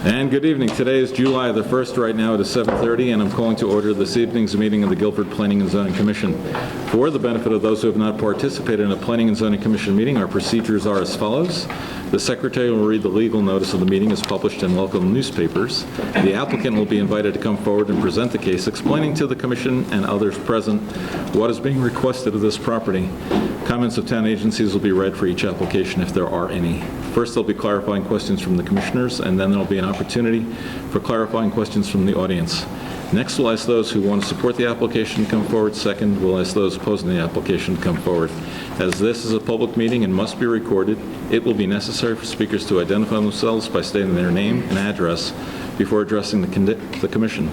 And good evening. Today is July the 1st. Right now it is 7:30, and I'm calling to order this evening's meeting of the Guilford Planning and Zoning Commission. For the benefit of those who have not participated in a Planning and Zoning Commission meeting, our procedures are as follows. The Secretary will read the legal notice of the meeting as published in local newspapers. The applicant will be invited to come forward and present the case, explaining to the Commission and others present what is being requested of this property. Comments of town agencies will be read for each application if there are any. First, there'll be clarifying questions from the commissioners, and then there'll be an opportunity for clarifying questions from the audience. Next, we'll ask those who want to support the application to come forward. Second, we'll ask those opposing the application to come forward. As this is a public meeting and must be recorded, it will be necessary for speakers to identify themselves by stating their name and address before addressing the commission.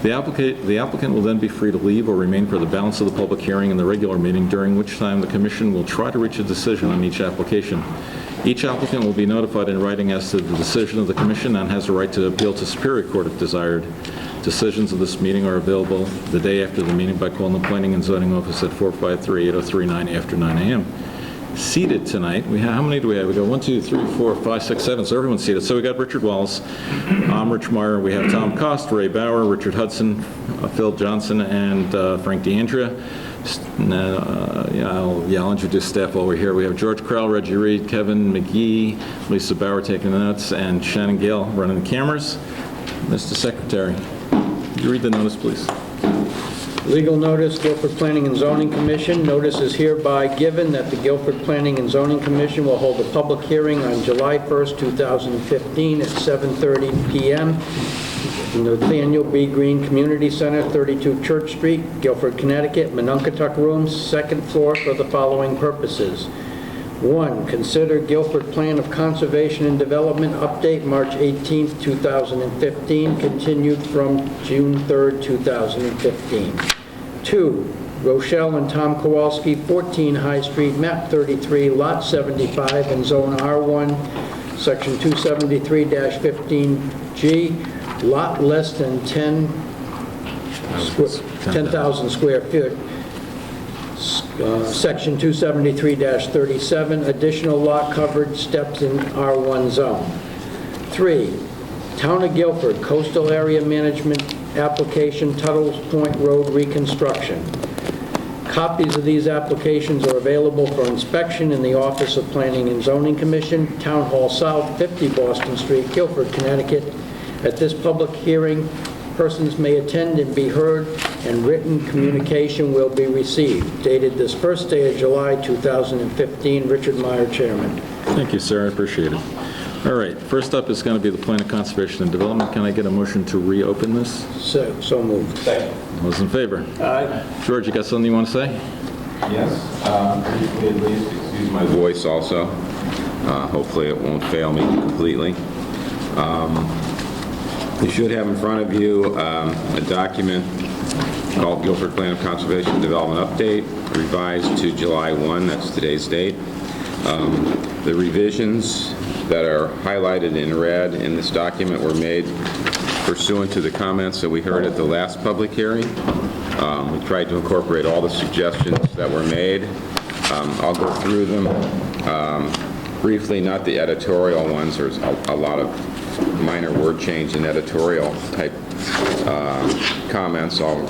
The applicant will then be free to leave or remain for the balance of the public hearing and the regular meeting, during which time the commission will try to reach a decision on each application. Each applicant will be notified in writing as to the decision of the commission and has a right to appeal to Superior Court if desired. Decisions of this meeting are available the day after the meeting by calling the Planning and Zoning Office at 453-8039 after 9 a.m. Seated tonight, how many do we have? We got 1, 2, 3, 4, 5, 6, 7, so everyone's seated. So we got Richard Wallace, I'm Rich Meyer, we have Tom Cost, Ray Bauer, Richard Hudson, Phil Johnson, and Frank DeAndrea. I'll introduce staff while we're here. We have George Krell, Reggie Reed, Kevin McGee, Lisa Bauer taking the notes, and Shannon Gale running the cameras. Mr. Secretary, would you read the notice, please? Legal notice, Guilford Planning and Zoning Commission. Notice is hereby given that the Guilford Planning and Zoning Commission will hold a public hearing on July 1st, 2015 at 7:30 p.m. in the Nathaniel B. Green Community Center, 32 Church Street, Guilford, Connecticut, Monunketuck Rooms, second floor, for the following purposes. 1. Consider Guilford Plan of Conservation and Development update March 18, 2015, continued from June 3, 2015. 2. Rochelle and Tom Kowalski, 14 High Street, map 33, lot 75, in zone R1, section 273-15G, lot less than 10,000 square feet. Section 273-37, additional lot coverage, steps in R1 zone. 3, Town of Guilford Coastal Area Management Application, Tuttle's Point Road Reconstruction. Copies of these applications are available for inspection in the Office of Planning and Zoning Commission, Town Hall South, 50 Boston Street, Guilford, Connecticut. At this public hearing, persons may attend and be heard, and written communication will be received. Dated this first day of July 2015, Richard Meyer, Chairman. Thank you, sir. I appreciate it. All right. First up is going to be the Plan of Conservation and Development. Can I get a motion to reopen this? So moved. Second. Those in favor? Aye. George, you got something you want to say? Yes. Briefly, at least, excuse my voice also. Hopefully it won't fail me completely. You should have in front of you a document called Guilford Plan of Conservation and Development Update, revised to July 1, that's today's date. The revisions that are highlighted in red in this document were made pursuant to the comments that we heard at the last public hearing. We tried to incorporate all the suggestions that were made. I'll go through them briefly, not the editorial ones. There's a lot of minor word change in editorial type comments. I'll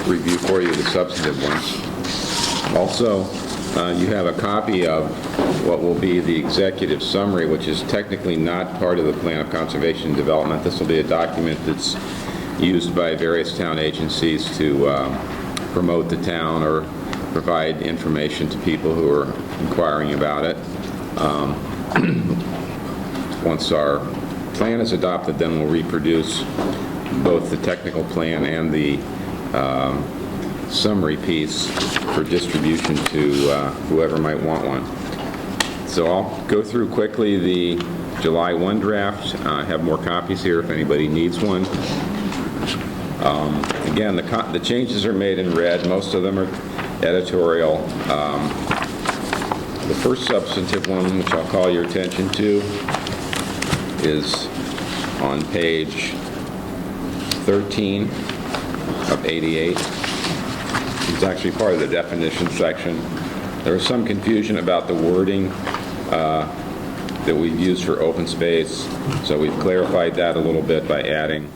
review for you the substantive ones. Also, you have a copy of what will be the executive summary, which is technically not part of the Plan of Conservation and Development. This will be a document that's used by various town agencies to promote the town or provide information to people who are inquiring about it. Once our plan is adopted, then we'll reproduce both the technical plan and the summary piece for distribution to whoever might want one. So I'll go through quickly the July 1 draft. I have more copies here if anybody needs one. Again, the changes are made in red. Most of them are editorial. The first substantive one, which I'll call your attention to, is on page 13 of 88. It's actually part of the definition section. There was some confusion about the wording that we've used for open space. So we've clarified that a little bit by adding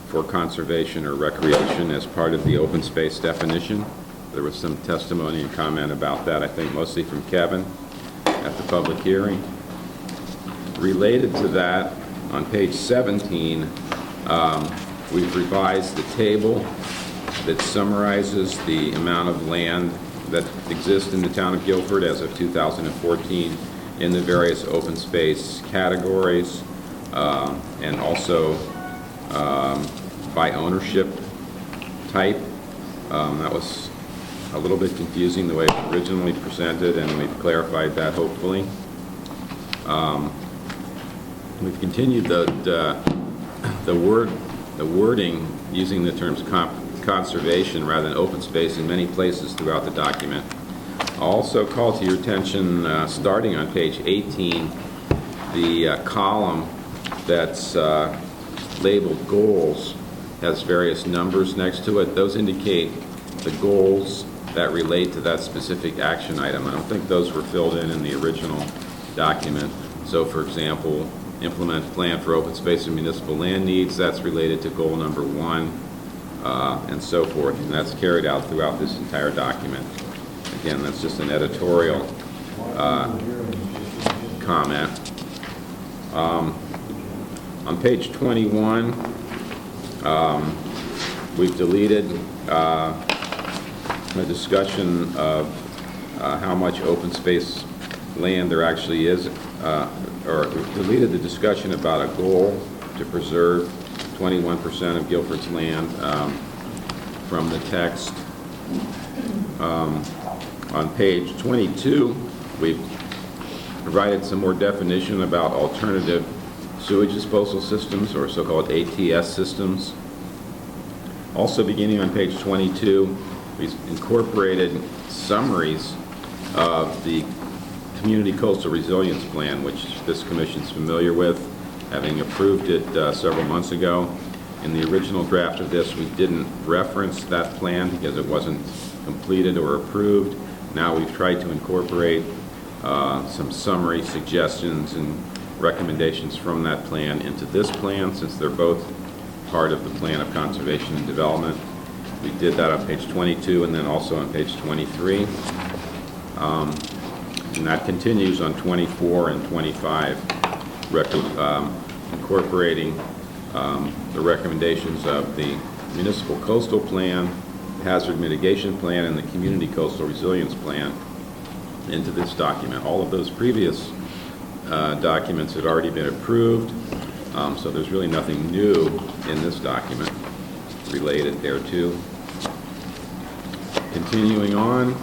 for conservation or recreation as part of the open space definition. There was some testimony and comment about that, I think mostly from Kevin at the public hearing. Related to that, on page 17, we've revised the table that summarizes the amount of land that exists in the town of Guilford as of 2014 in the various open space categories, and also by ownership type. That was a little bit confusing the way it was originally presented, and we've clarified that hopefully. We've continued the wording using the terms conservation rather than open space in many places throughout the document. I'll also call to your attention, starting on page 18, the column that's labeled goals has various numbers next to it. Those indicate the goals that relate to that specific action item. I don't think those were filled in the original document. So, for example, implement plan for open space and municipal land needs, that's related to goal number 1, and so forth, and that's carried out throughout this entire document. Again, that's just an editorial comment. On page 21, we've deleted a discussion of how much open space land there actually is, or deleted the discussion about a goal to preserve 21% of Guilford's land from the text. On page 22, we've provided some more definition about alternative sewage disposal systems, or so-called ATS systems. Also, beginning on page 22, we've incorporated summaries of the Community Coastal Resilience Plan, which this commission's familiar with, having approved it several months ago. In the original draft of this, we didn't reference that plan because it wasn't completed or approved. Now we've tried to incorporate some summary suggestions and recommendations from that plan into this plan, since they're both part of the Plan of Conservation and Development. We did that on page 22 and then also on page 23. And that continues on 24 and 25, incorporating the recommendations of the Municipal Coastal Plan, Hazard Mitigation Plan, and the Community Coastal Resilience Plan into this document. All of those previous documents had already been approved, so there's really nothing new in this document related thereto. Continuing on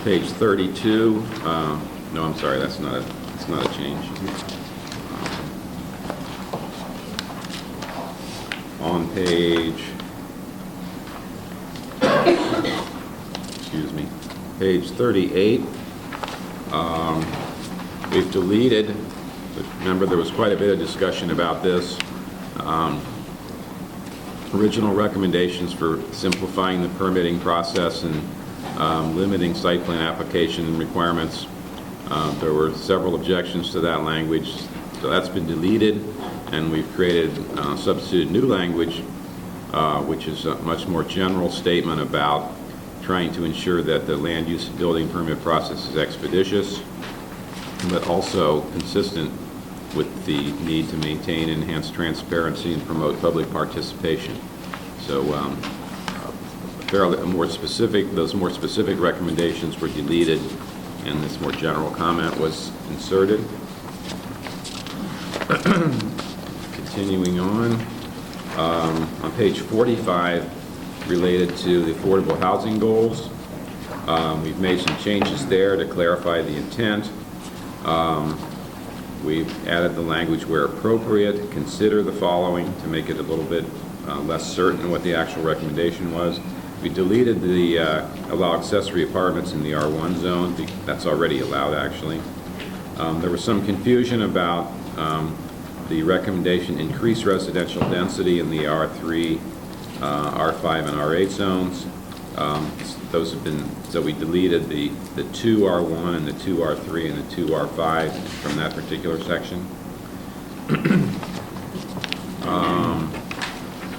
page 32, no, I'm sorry, that's not a change. On page, excuse me, page 38, we've deleted, remember there was quite a bit of discussion about this, original recommendations for simplifying the permitting process and limiting site plan application and requirements. There were several objections to that language, so that's been deleted, and we've created substituted new language, which is a much more general statement about trying to ensure that the land use and building permit process is expeditious, but also consistent with the need to maintain enhanced transparency and promote public participation. So those more specific recommendations were deleted, and this more general comment was inserted. Continuing on page 45, related to the affordable housing goals, we've made some changes there to clarify the intent. We've added the language where appropriate, consider the following, to make it a little bit less certain what the actual recommendation was. We deleted the allow accessory apartments in the R1 zone. That's already allowed, actually. There was some confusion about the recommendation increase residential density in the R3, R5, and R8 zones. Those have been, so we deleted the 2R1 and the 2R3 and the 2R5 from that particular section.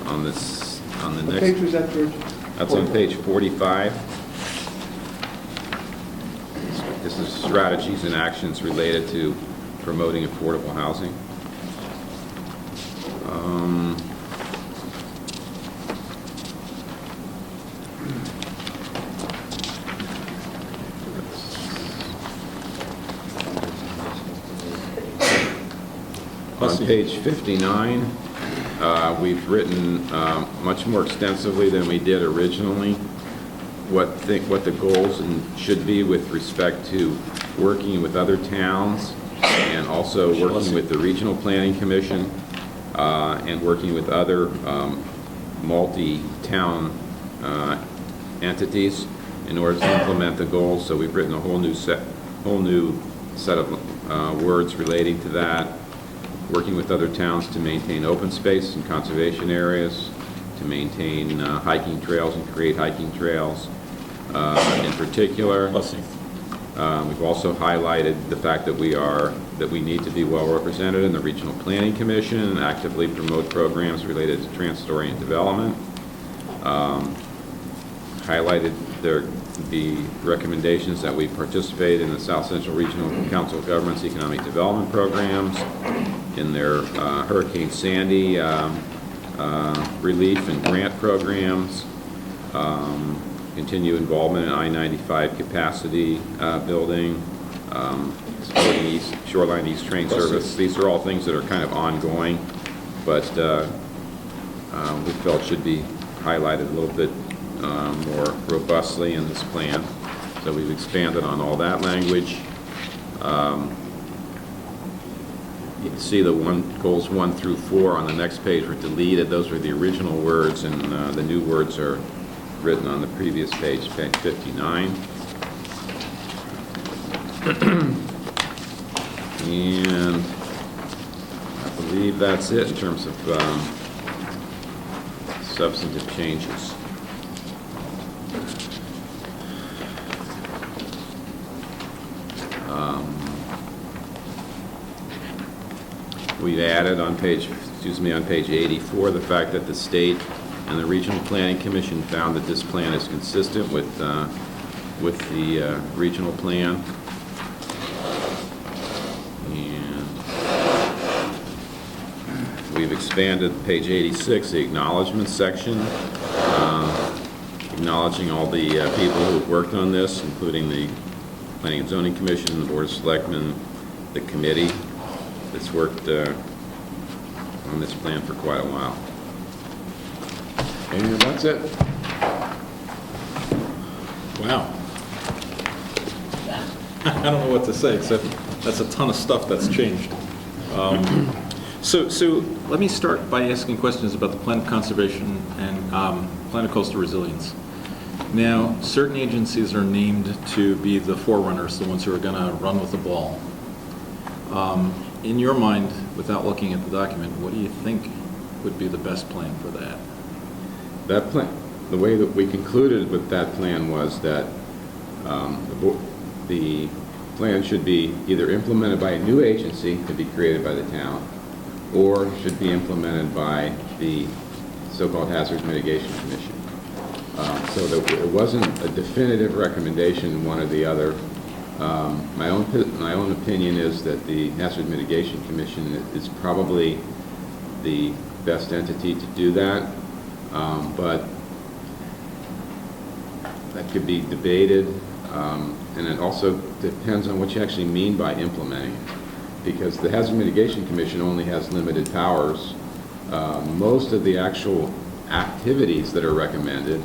On the What next, page was that, George? that's on page 45. This is strategies and actions related to promoting affordable housing. On page 59, we've written much more extensively than we did originally what the goals should be with respect to working with other towns and also working with the Regional Planning Commission and working with other multi-town entities in order to implement the goals. So we've written a whole new set of words relating to that. Working with other towns to maintain open space and conservation areas, to maintain hiking trails and create hiking trails. In particular, we've also highlighted the fact that we need to be well represented in the Regional Planning Commission and actively promote programs related to transit-oriented development. Highlighted the recommendations that we participate in the South Central Regional Council of Governments Economic Development Programs, in their Hurricane Sandy relief and grant programs, continue involvement in I-95 capacity building, supporting Shoreline East Train Service. These are all things that are kind of ongoing, but we felt should be highlighted a little bit more robustly in this plan. So we've expanded on all that language. You can see the goals 1 through 4 on the next page were deleted. Those were the original words, and the new words are written on the previous page, page 59. And I believe that's it in terms of substantive changes. We've added on page 84, the fact that the state and the Regional Planning Commission found that this plan is consistent with the regional plan. And we've expanded page 86, the acknowledgement section, acknowledging all the people who have worked on this, including the Planning and Zoning Commission, the Board of Selectmen, the committee that's worked on this plan for quite a while. And that's it. Wow. I don't know what to say, except that's a ton of stuff that's changed. So let me start by asking questions about the Plan of Conservation and Plan of Coastal Resilience. Now, certain agencies are named to be the forerunners, the ones who are going to run with the ball. In your mind, without looking at the document, what do you think would be the best plan for that? That plan, the way that we concluded with that plan was that the plan should be either implemented by a new agency to be created by the town, or should be implemented by the so-called Hazard Mitigation Commission. So that it wasn't a definitive recommendation, one or the other. My own opinion is that the Hazard Mitigation Commission is probably the best entity to do that, but that could be debated, and it also depends on what you actually mean by implementing it, because the Hazard Mitigation Commission only has limited powers. Most of the actual activities that are recommended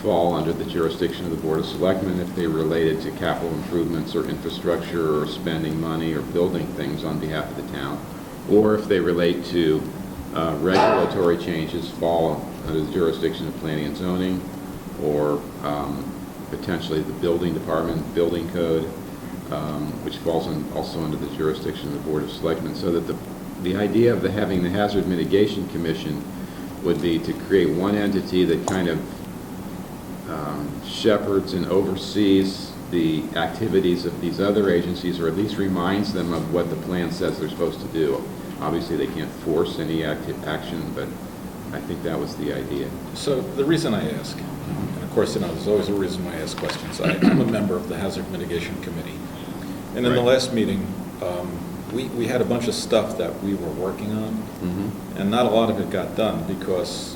fall under the jurisdiction of the Board of Selectmen if they related to capital improvements or infrastructure or spending money or building things on behalf of the town, or if they relate to regulatory changes fall under the jurisdiction of Planning and Zoning, or potentially the Building Department, Building Code, which falls also under the jurisdiction of the Board of Selectmen. So that the idea of having the Hazard Mitigation Commission would be to create one entity that kind of shepherds and oversees the activities of these other agencies, or at least reminds them of what the plan says they're supposed to do. Obviously, they can't force any action, but I think that was the idea. So the reason I ask, and of course, there's always a reason why I ask questions. I'm a member of the Hazard Mitigation Committee. And in the Right. last meeting, we had a bunch of stuff that we were working on, and not a lot of it got done because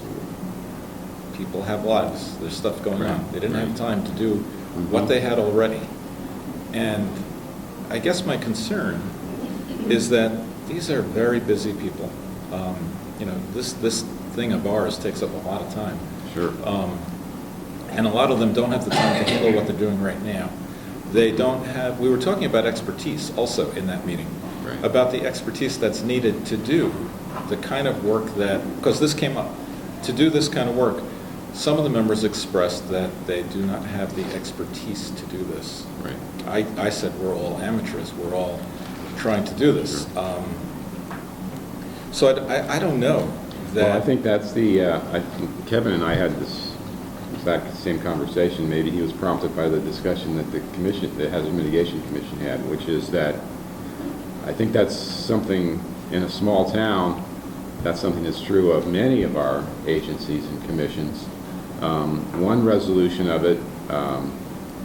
people have lives. There's stuff going on. Right. They didn't have Right. time to do what they had already. And I guess my concern is that these are very busy people. This thing of ours takes up a lot of time. Sure. And a lot of them don't have the time to handle what they're doing right now. They don't have, we were talking about expertise also in that meeting, Right. about the expertise that's needed to do the kind of work that, because this came up, to do this kind of work, some of the members expressed that they do not have the expertise to do this. Right. I said we're all amateurs, we're all trying to do this. So I don't know that. Well, I think that's Kevin and I had this exact same conversation. Maybe he was prompted by the discussion that the Hazard Mitigation Commission had, which is that I think that's something in a small town, that's something that's true of many of our agencies and commissions. One resolution of it,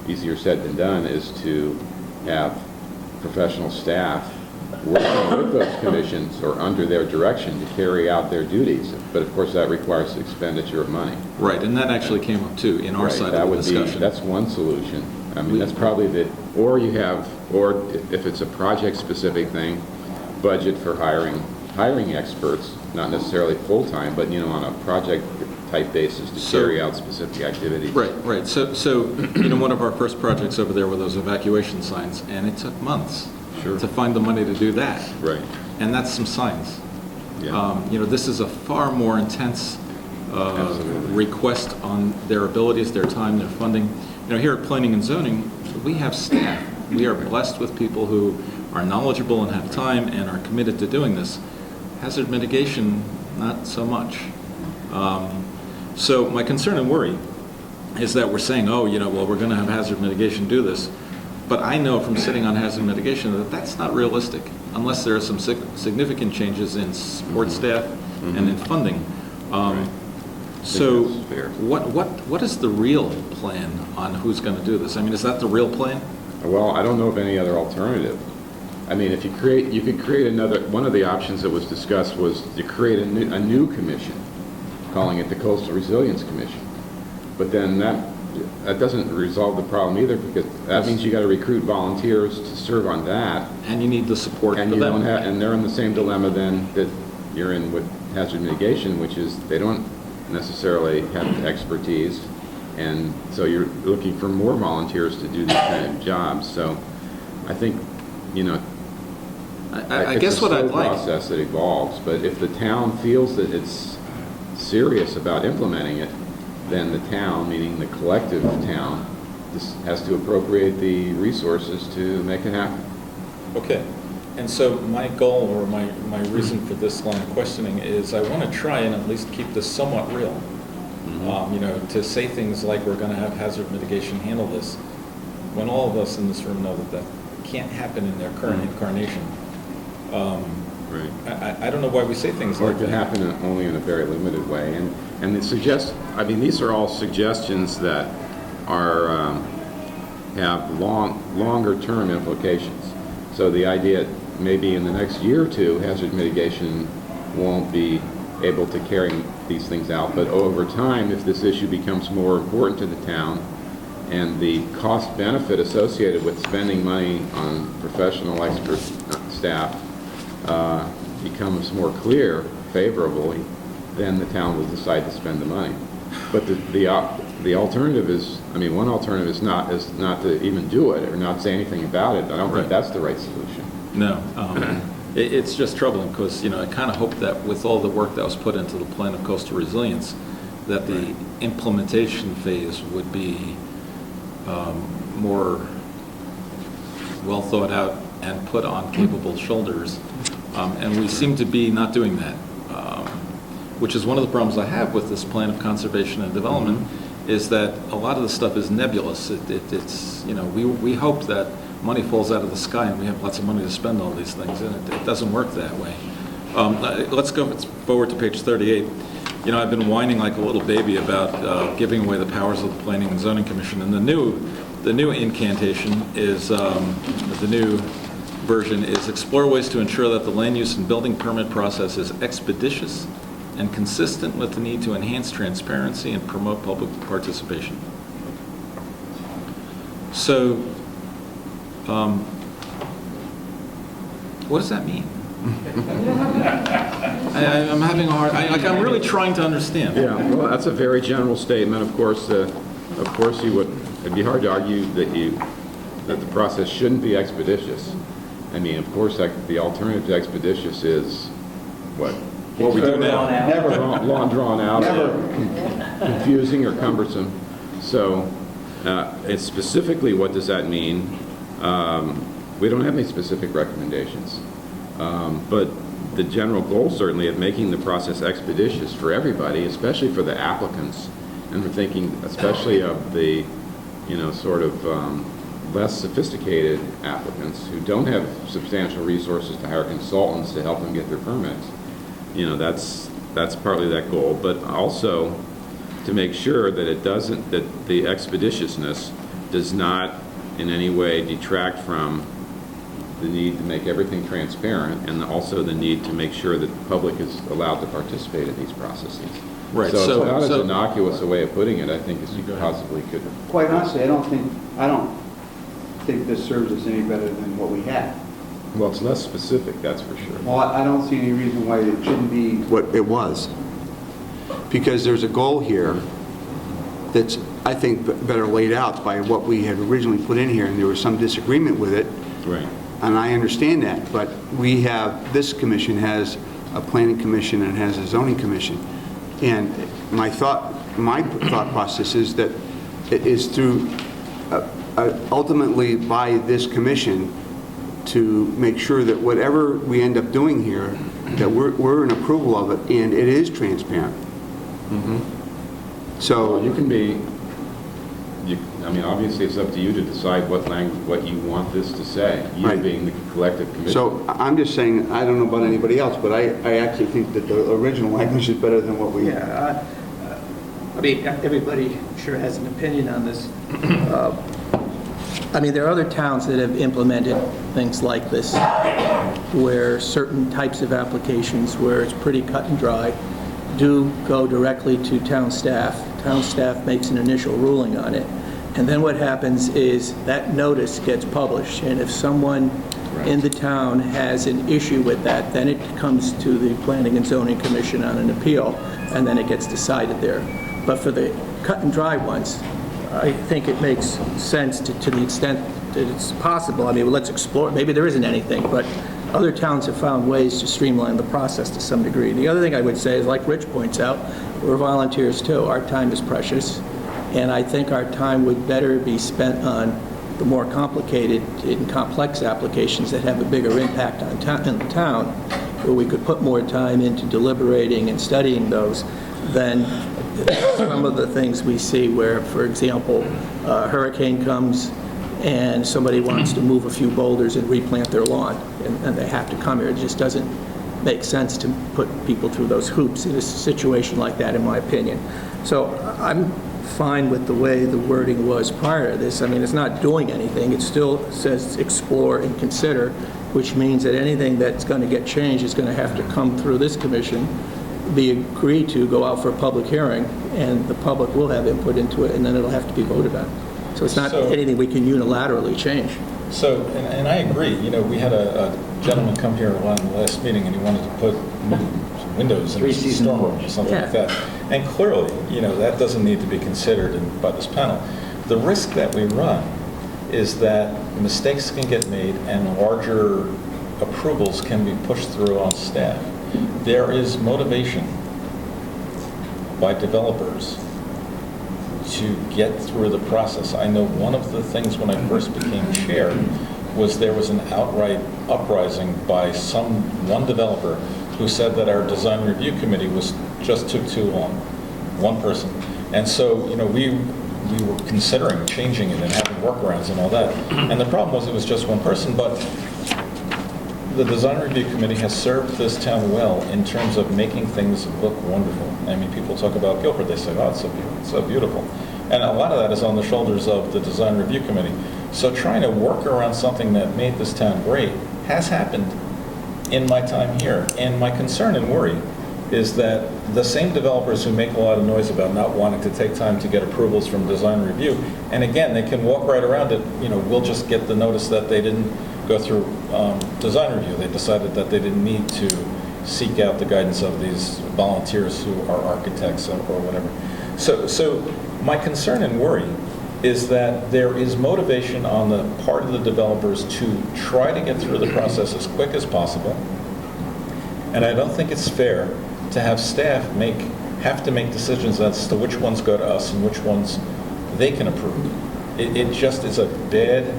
easier said than done, is to have professional staff working with those commissions or under their direction to carry out their duties. But of course, that requires expenditure of money. Right, and that actually came up too in our Right, side that of the would be- discussion. That's one solution. I mean, that's probably or if it's a project-specific thing, budget for hiring experts, not necessarily full-time, but, on a project-type basis to carry out specific activities. Right. So one of our first projects over there were those evacuation signs, and it took months Sure. to find the money to do that. Right. And that's some signs. Yeah. This is a far more intense Absolutely. request on their abilities, their time, their funding. Here at Planning and Zoning, we have staff. We are blessed with people who are knowledgeable and have time and are committed to doing this. Hazard mitigation, not so much. So my concern and worry is that we're saying, we're going to have hazard mitigation do this. But I know from sitting on hazard mitigation that that's not realistic unless there are some significant changes in support staff and in funding. So that's fair. what is the real plan on who's going to do this? I mean, is that the real plan? Well, I don't know of any other alternative. I mean, if you could create another, one of the options that was discussed was to create a new commission, calling it the Coastal Resilience Commission. But then that doesn't resolve the problem either, because that means you got to recruit volunteers to serve on that. And you need the support And for you them. don't have, and they're in the same dilemma then that you're in with hazard mitigation, which is they don't necessarily have expertise, and so you're looking for more volunteers to do these kind of jobs. So I think, I guess what I'd It's a slow like, process that evolves, but if the town feels that it's serious about implementing it, then the town, meaning the collective town, just has to appropriate the resources to make it happen. okay. And so my goal or my reason for this line of questioning is I want to try and at least keep this somewhat real. To say things like we're going to have hazard mitigation handle this, when all of us in this room know that can't happen in their current incarnation. Right. I don't know why we say things Or like it can that. happen only in a very limited way. And these are all suggestions that are, have longer-term implications. So the idea, maybe in the next year or two, hazard mitigation won't be able to carry these things out. But over time, if this issue becomes more important to the town, and the cost benefit associated with spending money on professional expert staff becomes more clear favorably, then the town will decide to spend the money. But the alternative is, one alternative is not to even do it or not say anything about it. I don't Right. think that's the right solution. No. It's just troubling because, I kind of hoped that with all the work that was put into the plan of coastal resilience, that the implementation phase would be more well thought out and put on capable shoulders. And we seem to be not doing that, which is one of the problems I have with this plan of conservation and development, is that a lot of the stuff is nebulous. It's, you know, we hope that money falls out of the sky and we have lots of money to spend on these things, and it doesn't work that way. Let's go forward to page 38. You know, I've been whining like a little baby about giving away the powers of the Planning and Zoning Commission, and the new incantation is, the new version is explore ways to ensure that the land use and building permit process is expeditious and consistent with the need to enhance transparency and promote public participation. So, what does that mean? I'm having a hard, I'm really trying to understand. Yeah, well, that's a very general statement. Of course, it'd be hard to argue that the process shouldn't be expeditious. I mean, of course, the alternative to expeditious is what? What we do now. Never. Long drawn out, confusing or cumbersome. So, it's specifically, what does that mean? We don't have any specific recommendations. But the general goal, certainly, of making the process expeditious for everybody, especially for the applicants, and we're thinking especially of the, you know, sort of less sophisticated applicants who don't have substantial resources to hire consultants to help them get their permits. You know, that's partly that goal, but also to make sure that that the expeditiousness does not in any way detract from the need to make everything transparent, and also the need to make sure that the public is allowed to participate in these processes. Right. So it's not as innocuous a way of putting it, I think, as you possibly could. Quite honestly, I don't think this serves us any better than what we had. Well, it's less specific, that's for sure. Well, I don't see any reason why it shouldn't be what it was. Because there's a goal here that's, I think, better laid out by what we had originally put in here, and there was some disagreement with it. Right. And I understand that, but this commission has a planning commission and has a zoning commission. And my thought process is that it is through, ultimately by this commission, to make sure that whatever we end up doing here, that we're in approval of it, and it is transparent. So You can be, I mean, obviously, it's up to you to decide what you want this to say, you Right. being the collective commission. So I'm just saying, I don't know about anybody else, but I actually think that the original language is better than what we... Yeah, I mean, everybody sure has an opinion on this. I mean, there are other towns that have implemented things like this, where certain types of applications, where it's pretty cut and dry, do go directly to town staff. Town staff makes an initial ruling on it. And then what happens is that notice gets published, and if someone in the town has an issue with that, then it comes to the Planning and Zoning Commission on an appeal, and then it gets decided there. But for the cut and dry ones, I think it makes sense to the extent that it's possible. I mean, let's explore, maybe there isn't anything, but other towns have found ways to streamline the process to some degree. The other thing I would say is, like Rich points out, we're volunteers too. Our time is precious, and I think our time would better be spent on the more complicated and complex applications that have a bigger impact on in the town, where we could put more time into deliberating and studying those than some of the things we see where, for example, a hurricane comes and somebody wants to move a few boulders and replant their lawn, and they have to come here. It just doesn't make sense to put people through those hoops in a situation like that, in my opinion. So I'm fine with the way the wording was prior to this. I mean, it's not doing anything. It still says explore and consider, which means that anything that's going to get changed is going to have to come through this commission, be agreed to, go out for a public hearing, and the public will have input into it, and then it'll have to be voted on. So it's not anything we can unilaterally change. So, and I agree, you know, we had a gentleman come here on the last meeting, and he wanted to put some windows in his storm room or something like that. And clearly, you know, that doesn't need to be considered by this panel. The risk that we run is that mistakes can get made and larger approvals can be pushed through on staff. There is motivation by developers to get through the process. I know one of the things when I first became chair was there was an outright uprising by one developer who said that our design review committee just took too long. One person. And so, we were considering changing it and having workarounds and all that. And the problem was it was just one person, but the Design Review Committee has served this town well in terms of making things look wonderful. I mean, people talk about Guilford, they say, oh, it's so beautiful. And a lot of that is on the shoulders of the Design Review Committee. So trying to work around something that made this town great has happened in my time here. And my concern and worry is that the same developers who make a lot of noise about not wanting to take time to get approvals from design review, and again, they can walk right around it, we'll just get the notice that they didn't go through design review. They decided that they didn't need to seek out the guidance of these volunteers who are architects or whatever. So my concern and worry is that there is motivation on the part of the developers to try to get through the process as quick as possible. And I don't think it's fair to have staff have to make decisions as to which ones go to us and which ones they can approve. It just is a bad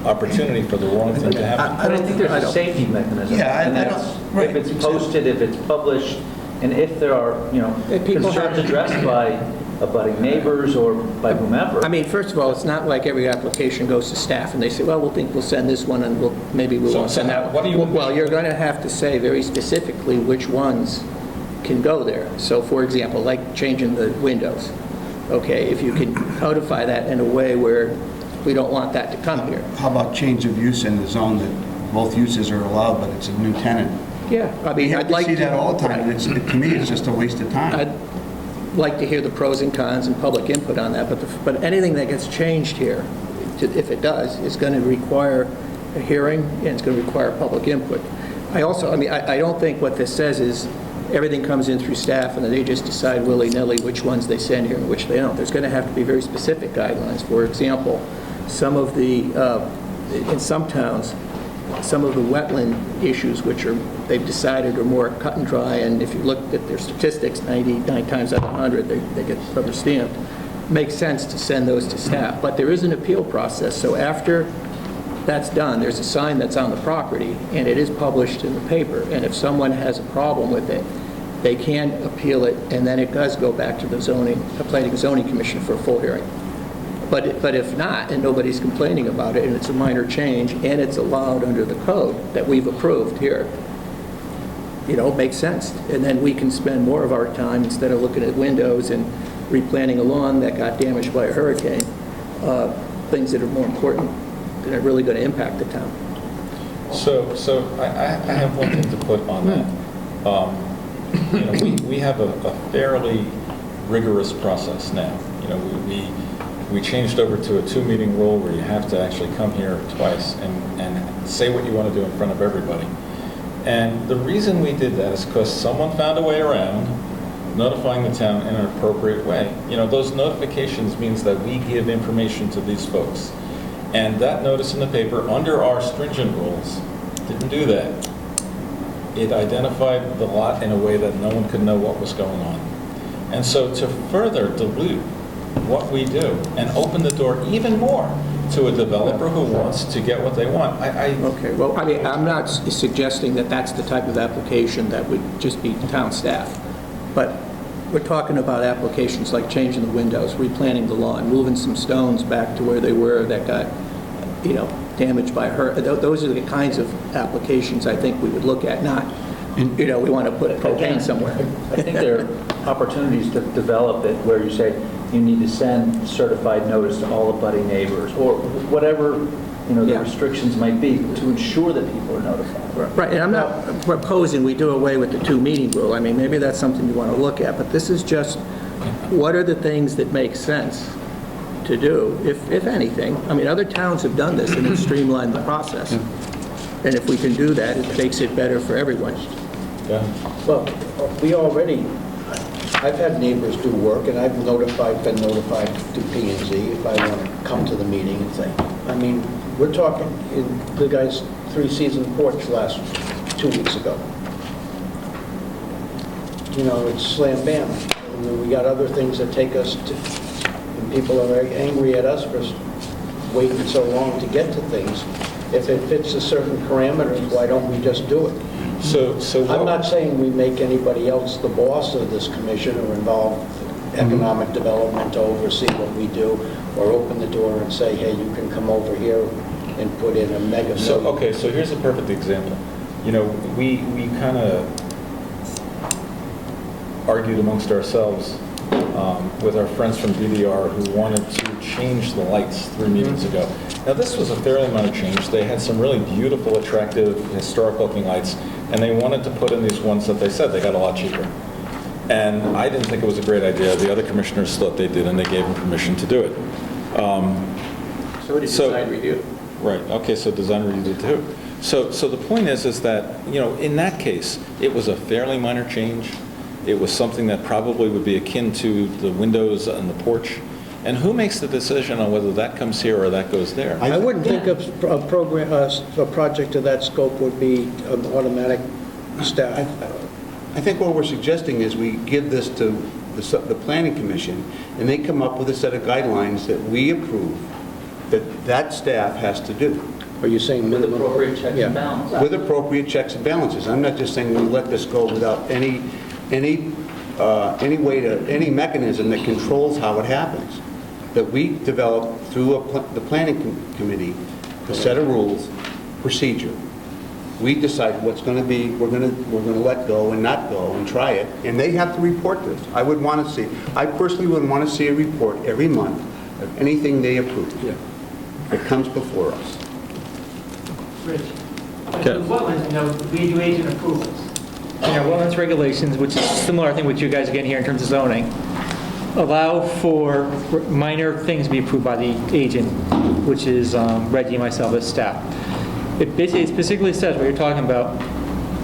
opportunity for the wrong thing to happen. I don't think there's a safety mechanism. Yeah, I And don't- that's, right. if it's posted, if it's published, and if there are, people concerns have- addressed by abutting neighbors or by whomever. I mean, first of all, it's not like every application goes to staff and they say, well, we'll send this one and maybe we So- won't send so that one. what do you- Well, you're going to have to say very specifically which ones can go there. So for example, like changing the windows. Okay, if you can codify that in a way where we don't want that to come here. How about change of use in the zone that both uses are allowed, but it's a new tenant? Yeah, I mean, You I'd have to like see to... that all the time, and to me, it's just a waste of time. I'd like to hear the pros and cons and public input on that, but anything that gets changed here, if it does, is going to require a hearing, and it's going to require public input. I don't think what this says is everything comes in through staff, and then they just decide willy-nilly which ones they send here and which they don't. There's going to have to be very specific guidelines. For example, some of the, in some towns, some of the wetland issues which they've decided are more cut and dry, and if you look at their statistics, 99 times out of 100, they get rubber stamped, makes sense to send those to staff. But there is an appeal process, so after that's done, there's a sign that's on the property, and it is published in the paper, and if someone has a problem with it, they can appeal it, and then it does go back to the Planning and Zoning Commission for a full hearing. But if not, and nobody's complaining about it, and it's a minor change, and it's allowed under the code that we've approved here, it makes sense. And then we can spend more of our time, instead of looking at windows and replanting a lawn that got damaged by a hurricane, things that are more important, that are really going to impact the town. So I have one thing to put on that. We have a fairly rigorous process now. We changed over to a 2-meeting rule where you have to actually come here twice and say what you want to do in front of everybody. And the reason we did that is because someone found a way around notifying the town in an appropriate way. Those notifications means that we give information to these folks. And that notice in the paper, under our stringent rules, didn't do that. It identified the lot in a way that no one could know what was going on. And so to further dilute what we do and open the door even more to a developer who wants to get what they want, Okay, well, I'm not suggesting that that's the type of application that would just be town staff, but we're talking about applications like changing the windows, replanting the lawn, moving some stones back to where they were that got, damaged by a hurricane. Those are the kinds of applications I think we would look at, not, we want to put propane somewhere. I think there are opportunities to develop it where you say you need to send certified notice to all abutting neighbors, or whatever, the Yeah. restrictions might be, to ensure that people are notified. Right, and I'm not proposing we do away with the 2-meeting rule. I mean, maybe that's something you want to look at, but this is just, what are the things that make sense to do, if anything? I mean, other towns have done this and have streamlined the process. And if we can do that, it makes it better for everyone. yeah. Well, I've had neighbors do work, and I've been notified to P&Z if I want to come to the meeting and say, I mean, we're talking, the guy's 3-season porch last 2 weeks ago. It's slam bam. And we got other things that take us to, and people are very angry at us for waiting so long to get to things. If it fits a certain parameters, why don't we just do it? So I'm not saying we make anybody else the boss of this commission or involve economic development to oversee what we do, or open the door and say, hey, you can come over here and put in a mega So, million. okay, so here's a perfect example. You know, we kind of argued amongst ourselves with our friends from BDR who wanted to change the lights 3 meetings ago. Now, this was a fairly minor change. They had some really beautiful, attractive, historic-looking lights, and they wanted to put in these ones that they said they got a lot cheaper. And I didn't think it was a great idea. The other commissioners thought they did, and they gave them permission to do it. So did So- design review. Right, okay, so design review did too. So the point is that, you know, in that case, it was a fairly minor change. It was something that probably would be akin to the windows on the porch. And who makes the decision on whether that comes here or that goes there? I wouldn't think a program, a project of that scope would be an automatic staff. I think what we're suggesting is we give this to the planning commission, and they come up with a set of guidelines that we approve, that staff has to do, Are you saying With minimum? appropriate checks Yeah. and balances. with appropriate checks and balances. I'm not just saying we let this go without any mechanism that controls how it happens. That we develop through the planning committee a set of rules, procedure. We decide what's going to be, we're going to let go and not go and try it, and they have to report this. I personally would want to see a report every month of anything they approve that comes before us. Rich, Okay. with wetlands, you know, we do agent approvals. In our wetlands regulations, which is similar, I think, what you guys are getting here in terms of zoning, allow for minor things to be approved by the agent, which is Reggie and myself as staff. It basically specifically says what you're talking about,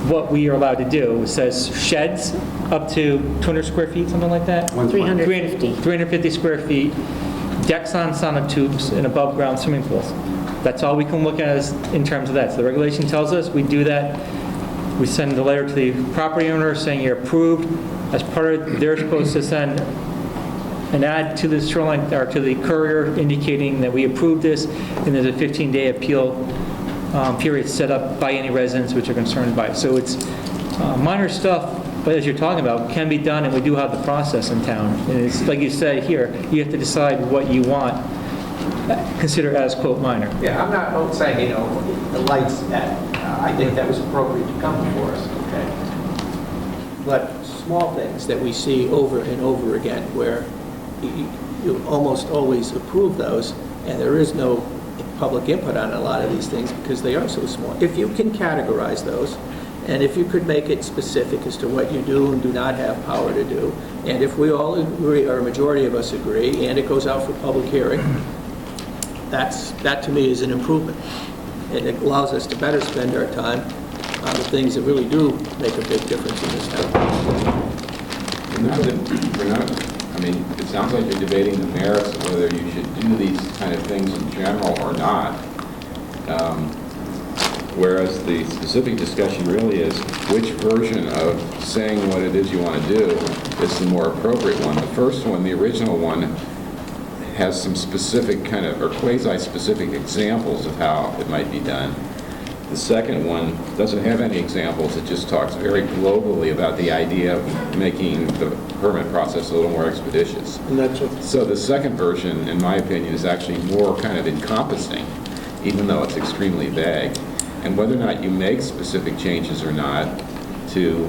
what we are allowed to do. It says sheds up to 200 square feet, something like that? 350. 350 square feet, decks on sonotubes, and above-ground swimming pools. That's all we can look at in terms of that. So the regulation tells us we do that. We send a letter to the property owner saying you're approved. As part of, they're supposed to send an ad to the shoreline, or to the courier indicating that we approved this, and there's a 15-day appeal period set up by any residents which are concerned by it. So it's minor stuff, but as you're talking about, can be done, and we do have the process in town. And it's like you say here, you have to decide what you want, consider as, quote, minor. Yeah, I'm not saying, you know, the lights, I think that was appropriate to come before us, okay? But small things that we see over and over again, where you almost always approve those, and there is no public input on a lot of these things because they are so small. If you can categorize those, and if you could make it specific as to what you do and do not have power to do, and if we all agree, or a majority of us agree, and it goes out for public hearing, that to me is an improvement. And it allows us to better spend our time on the things that really do make a big difference in this town. I mean, it sounds like you're debating the merits of whether you should do these kind of things in general or not. Whereas the specific discussion really is which version of saying what it is you want to do is the more appropriate one. The first one, the original one, has some specific kind of, or quasi-specific examples of how it might be done. The second one doesn't have any examples. It just talks very globally about the idea of making the permit process a little more expeditious. And that's what, So the second version, in my opinion, is actually more kind of encompassing, even though it's extremely vague. And whether or not you make specific changes or not to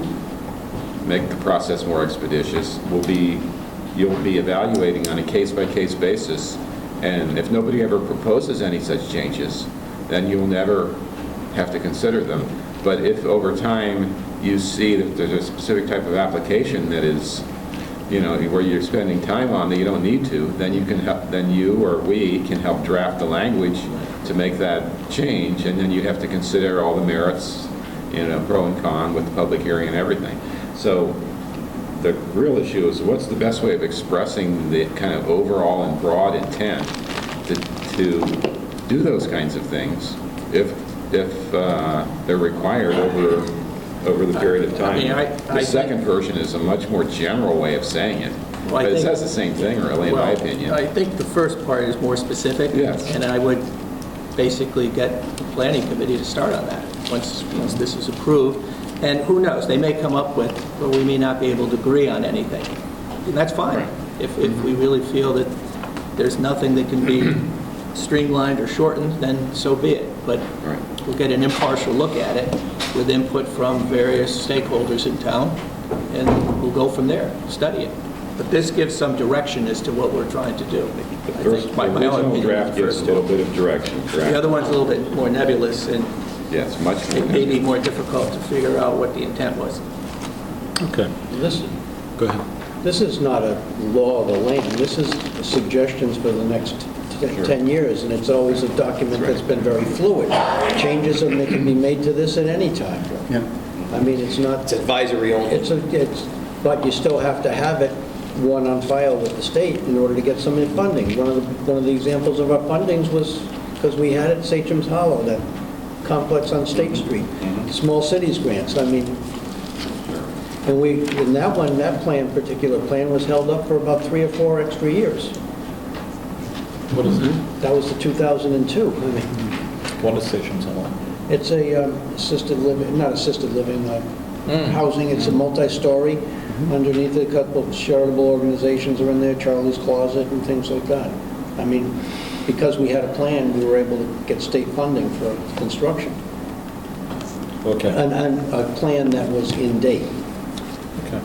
make the process more expeditious you'll be evaluating on a case-by-case basis. And if nobody ever proposes any such changes, then you'll never have to consider them. But if over time you see that there's a specific type of application that is, you know, where you're spending time on that you don't need to, then you can help, then you or we can help draft the language to make that change, and then you have to consider all the merits, you know, pro and con with the public hearing and everything. So the real issue is what's the best way of expressing the kind of overall and broad intent to do those kinds of things if they're required over the period of time. I mean, The second version is a much more general way of saying it. Well, I But it think- says the same thing, really, in my Well, opinion. I think the first part is more specific. Yes. And I would basically get the planning committee to start on that, once this is approved. And who knows, they may come up with, well, we may not be able to agree on anything. And that's fine. If we really feel that there's nothing that can be streamlined or shortened, then so be it. But we'll get an impartial look at it with input from various stakeholders in town, and we'll go from there, study it. But this gives some direction as to what we're trying to do. The first, the original draft gives a little bit of direction, The correct? other one's a little bit more nebulous, and Yes, much more. it may be more difficult to figure out what the intent was. Okay, This, go ahead. this is not a law of the land, this is suggestions for the next 10 years, and it's always a document that's been very fluid. Changes can be made to this at any time. Yeah. I mean, it's not... It's advisory only. But you still have to have it, one, on file with the state in order to get some funding. One of the examples of our fundings was, because we had it at Satcham's Hollow, that complex on State Street, small cities grants, I mean, and in that one, that particular plan was held up for about 3 or 4 extra years. What is it? That was the 2002. I mean, What is Sessions Hall? it's a assisted living, not assisted living, housing, it's a multi-story. Underneath it, a couple of charitable organizations are in there, Charlie's Closet and things like that. I mean, because we had a plan, we were able to get state funding for construction. Okay. And a plan that was in date. Okay.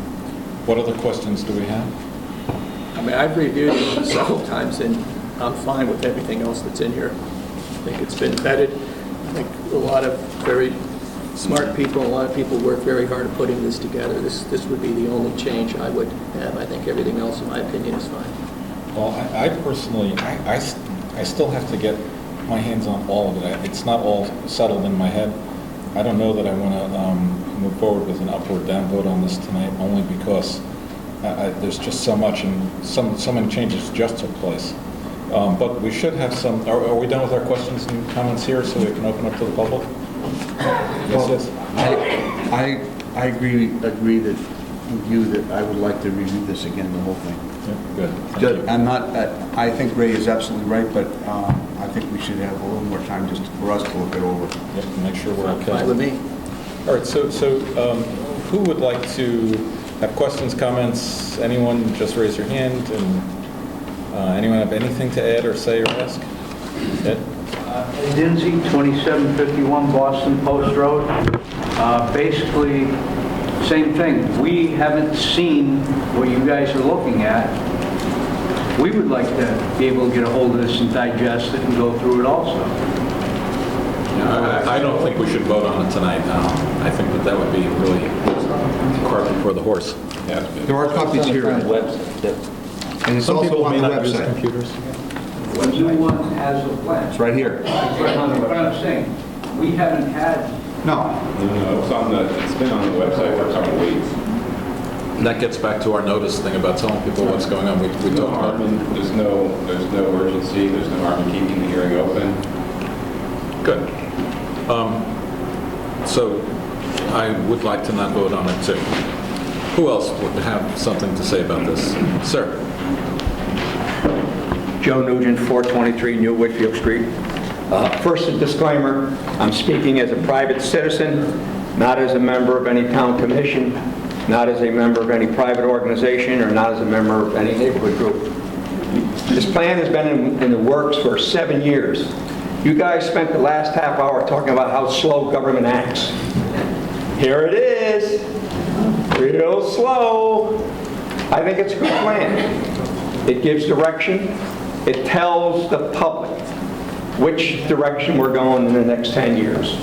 What other questions do we have? I mean, I've reviewed it several times, and I'm fine with everything else that's in here. I think it's been vetted. I think a lot of very smart people, a lot of people work very hard at putting this together. This would be the only change I would have. I think everything else, in my opinion, is fine. Well, I personally, I still have to get my hands on all of it. It's not all settled in my head. I don't know that I want to move forward with an up or down vote on this tonight, only because there's just so much, and so many changes just took place. But we should have some, are we done with our questions and comments here, so we can open up to the public? Yes, yes. I agree that with you that I would like to review this again, the whole thing. Yeah, good. Thank you. I'm not, I think Ray is absolutely right, but I think we should have a little more time just for us to look it over. Yep, make sure we're okay. Fine with me. All right, so who would like to have questions, comments? Anyone, just raise your hand. And anyone have anything to add or say or ask? Ed? Dinsey, 2751 Boston Post Road. Basically, same thing. We haven't seen what you guys are looking at. We would like to be able to get a hold of this and digest it and go through it also. I don't think we should vote on it tonight. I think that would be really cart before the horse. There are copies here, and it's Some also people on may the not use website. computers. The new one has a plan. It's right here. What I'm saying, we haven't had, No, No, it's been on the website for a couple of weeks. And that gets back to our notice thing about telling people what's going on. We No talked harm about in, there's no urgency, there's no harm in keeping the hearing open. Good. So I would like to not vote on it too. Who else would have something to say about this? Sir? Joe Nugent, 423 New Whitfield Street. First, a disclaimer, I'm speaking as a private citizen, not as a member of any town commission, not as a member of any private organization, or not as a member of any neighborhood group. This plan has been in the works for 7 years. You guys spent the last half hour talking about how slow government acts. Here it is, real slow. I think it's a good plan. It gives direction. It tells the public which direction we're going in the next 10 years.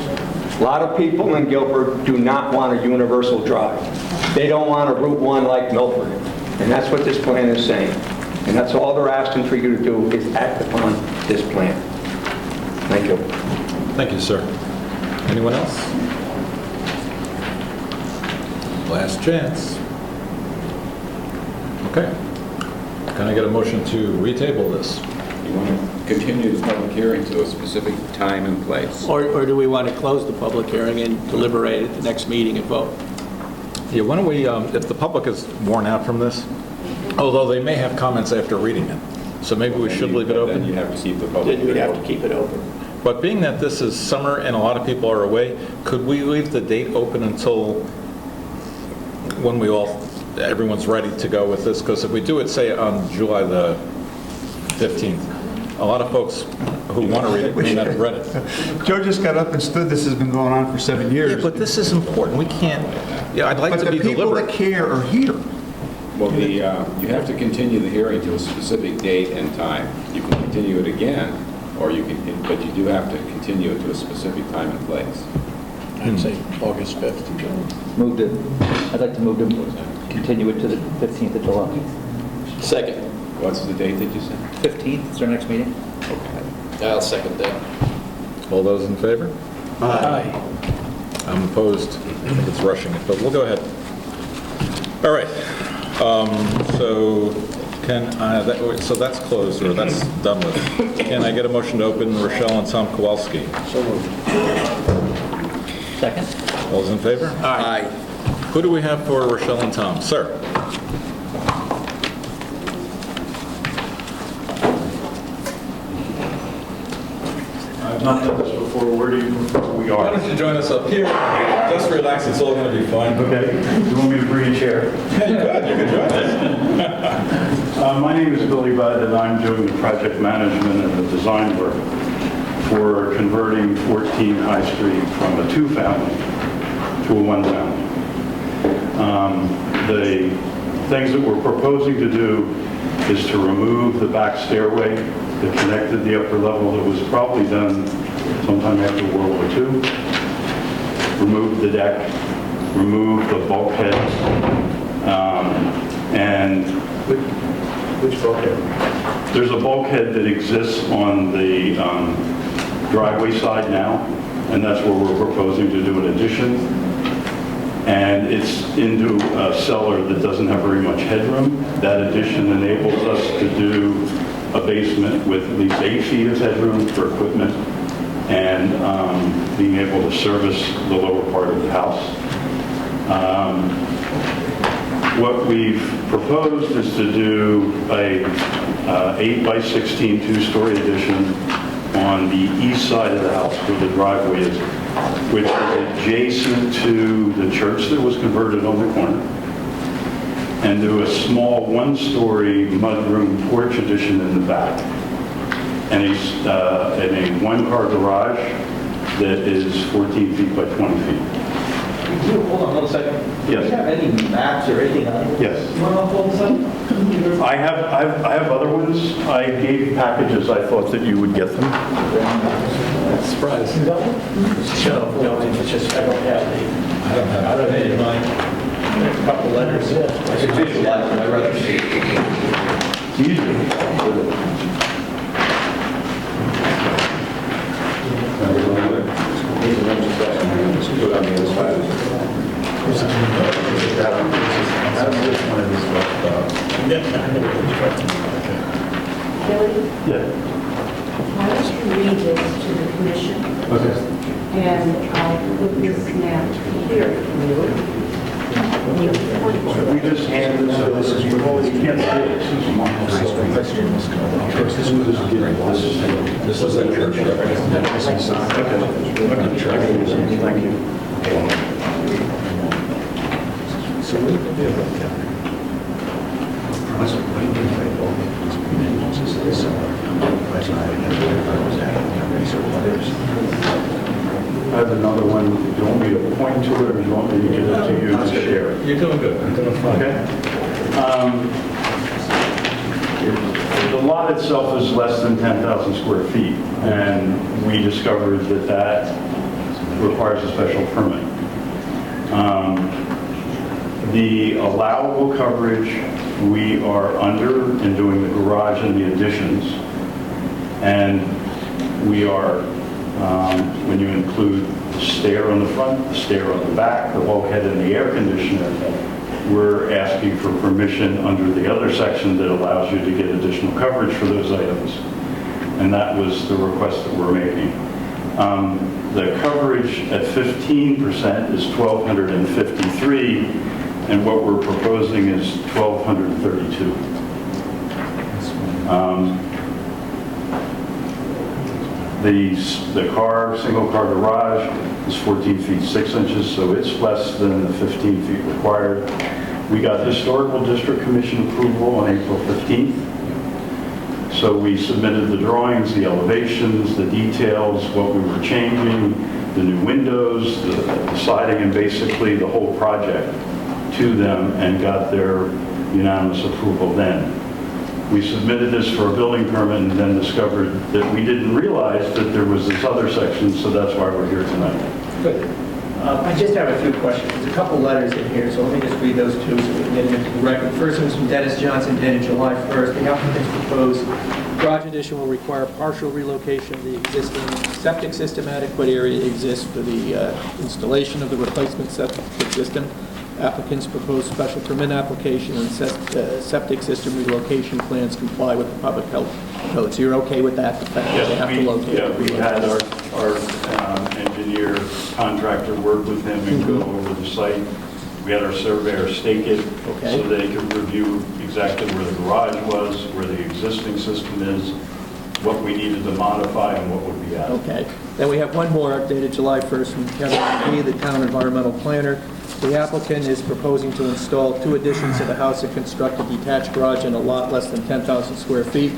A lot of people in Guilford do not want a universal drive. They don't want a Route 1 like Milford. And that's what this plan is saying. And that's all they're asking for you to do is act upon this plan. Thank you. Thank you, sir. Anyone else? Last chance. Okay. Can I get a motion to retable this? You want to continue the public hearing to a specific time and place. Or do we want to close the public hearing and deliberate at the next meeting and vote? Yeah, why don't we, if the public is worn out from this, although they may have comments after reading it, so maybe we should leave it Then you open. have to keep the public Then we'd hearing have to keep it open. But being that this is summer and a lot of people are away, could we leave the date open until when we all everyone's ready to go with this, because if we do it, say, on July the 15th, a lot of folks who want to read it may not have read it. Joe just got up and stood, this has been going on for 7 years. Yeah, but this is important. We can't, I'd like But to the be people that deliberate. care are here. Well, you have to continue the hearing to a specific date and time. You can continue it again, or you can, but you do have to continue it to a specific time and place. I'd say August 5th. I'd like to move to continue it to the 15th of July. Second. What's the date that you said? 15th is our next meeting. I'll second that. All those in favor? Aye. I'm opposed. I think it's rushing it, but we'll go ahead. All right. So so that's closed, or that's done with. Can I get a motion to open Rochelle and Tom Kowalski? So moved. Second? All those in favor? Aye. Who do we have for Rochelle and Tom? Sir? I've not done this before. Where do we Why are? don't you join us up here? Just relax, it's all going to be fine. Okay. You want me to bring a chair? Yeah, you can join us. My name is Billy Budd, and I'm doing the project management and the design work for converting 14 High Street from a two-family to a one-family. The things that we're proposing to do is to remove the back stairway that connected the upper level that was probably done sometime after World War II. Remove the deck, remove the bulkhead, and which bulkhead? There's a bulkhead that exists on the driveway side now, and that's where we're proposing to do an addition. And it's into a cellar that doesn't have very much headroom. That addition enables us to do a basement with at least 8 feet of headroom for equipment and being able to service the lower part of the house. What we've proposed is to do a 8 by 16 two-story addition on the east side of the house where the driveway is, which is adjacent to the church that was converted on the corner, and do a small one-story mudroom porch addition in the back, and a one-car garage that is 14 feet by 20 feet. Hold on one second. Yes. Do you have any maps or anything on it? Yes. You want to hold this up? I have other ones. I gave packages. I thought that you would get them. Surprise. No, it's just, I don't have the. I don't have any of mine. A couple letters. I could visualize it, I'd rather see it. It's easy. Billy, Yeah. why don't you read this to the commission? Okay. And I'll put this map here for you. We just handed this, so this is, you can't see it. This is mine. This is a church. Thank you. I have another one. Do you want me to point to it, or do you want me to give it to you to share it? You're doing good. You're doing fine. Okay. The lot itself is less than 10,000 square feet, and we discovered that that requires a special permit. The allowable coverage, we are under in doing the garage and the additions, and we are, when you include the stair on the front, the stair on the back, the bulkhead and the air conditioner, we're asking for permission under the other section that allows you to get additional coverage for those items. And that was the request that we're making. The coverage at 15% is 1,253, and what we're proposing is 1,232. The single-car garage is 14 feet 6 inches, so it's less than the 15 feet required. We got Historical District Commission approval on April 15th. So we submitted the drawings, the elevations, the details, what we were changing, the new windows, the siding, and basically the whole project to them and got their unanimous approval then. We submitted this for a building permit and then discovered that we didn't realize that there was this other section, so that's why we're here tonight. Good. I just have a few questions. There's a couple letters in here, so let me just read those two so we can get into the record. First one's from Dennis Johnson, dated July 1st. The applicant's proposed garage addition will require partial relocation of the existing septic system. Adequate area exists for the installation of the replacement septic system. Applicant's proposed special permit application and septic system relocation plans comply with the public health code. So you're okay with that? The fact that they have to locate it? We had our engineer contractor work with him and go over the site. We had our surveyor stake it so they could review exactly where the garage was, where the existing system is, what we needed to modify, and what would be added. Okay. Then we have one more dated July 1st from Kevin McGee, the town environmental planner. The applicant is proposing to install 2 additions to the house and construct a detached garage in a lot less than 10,000 square feet.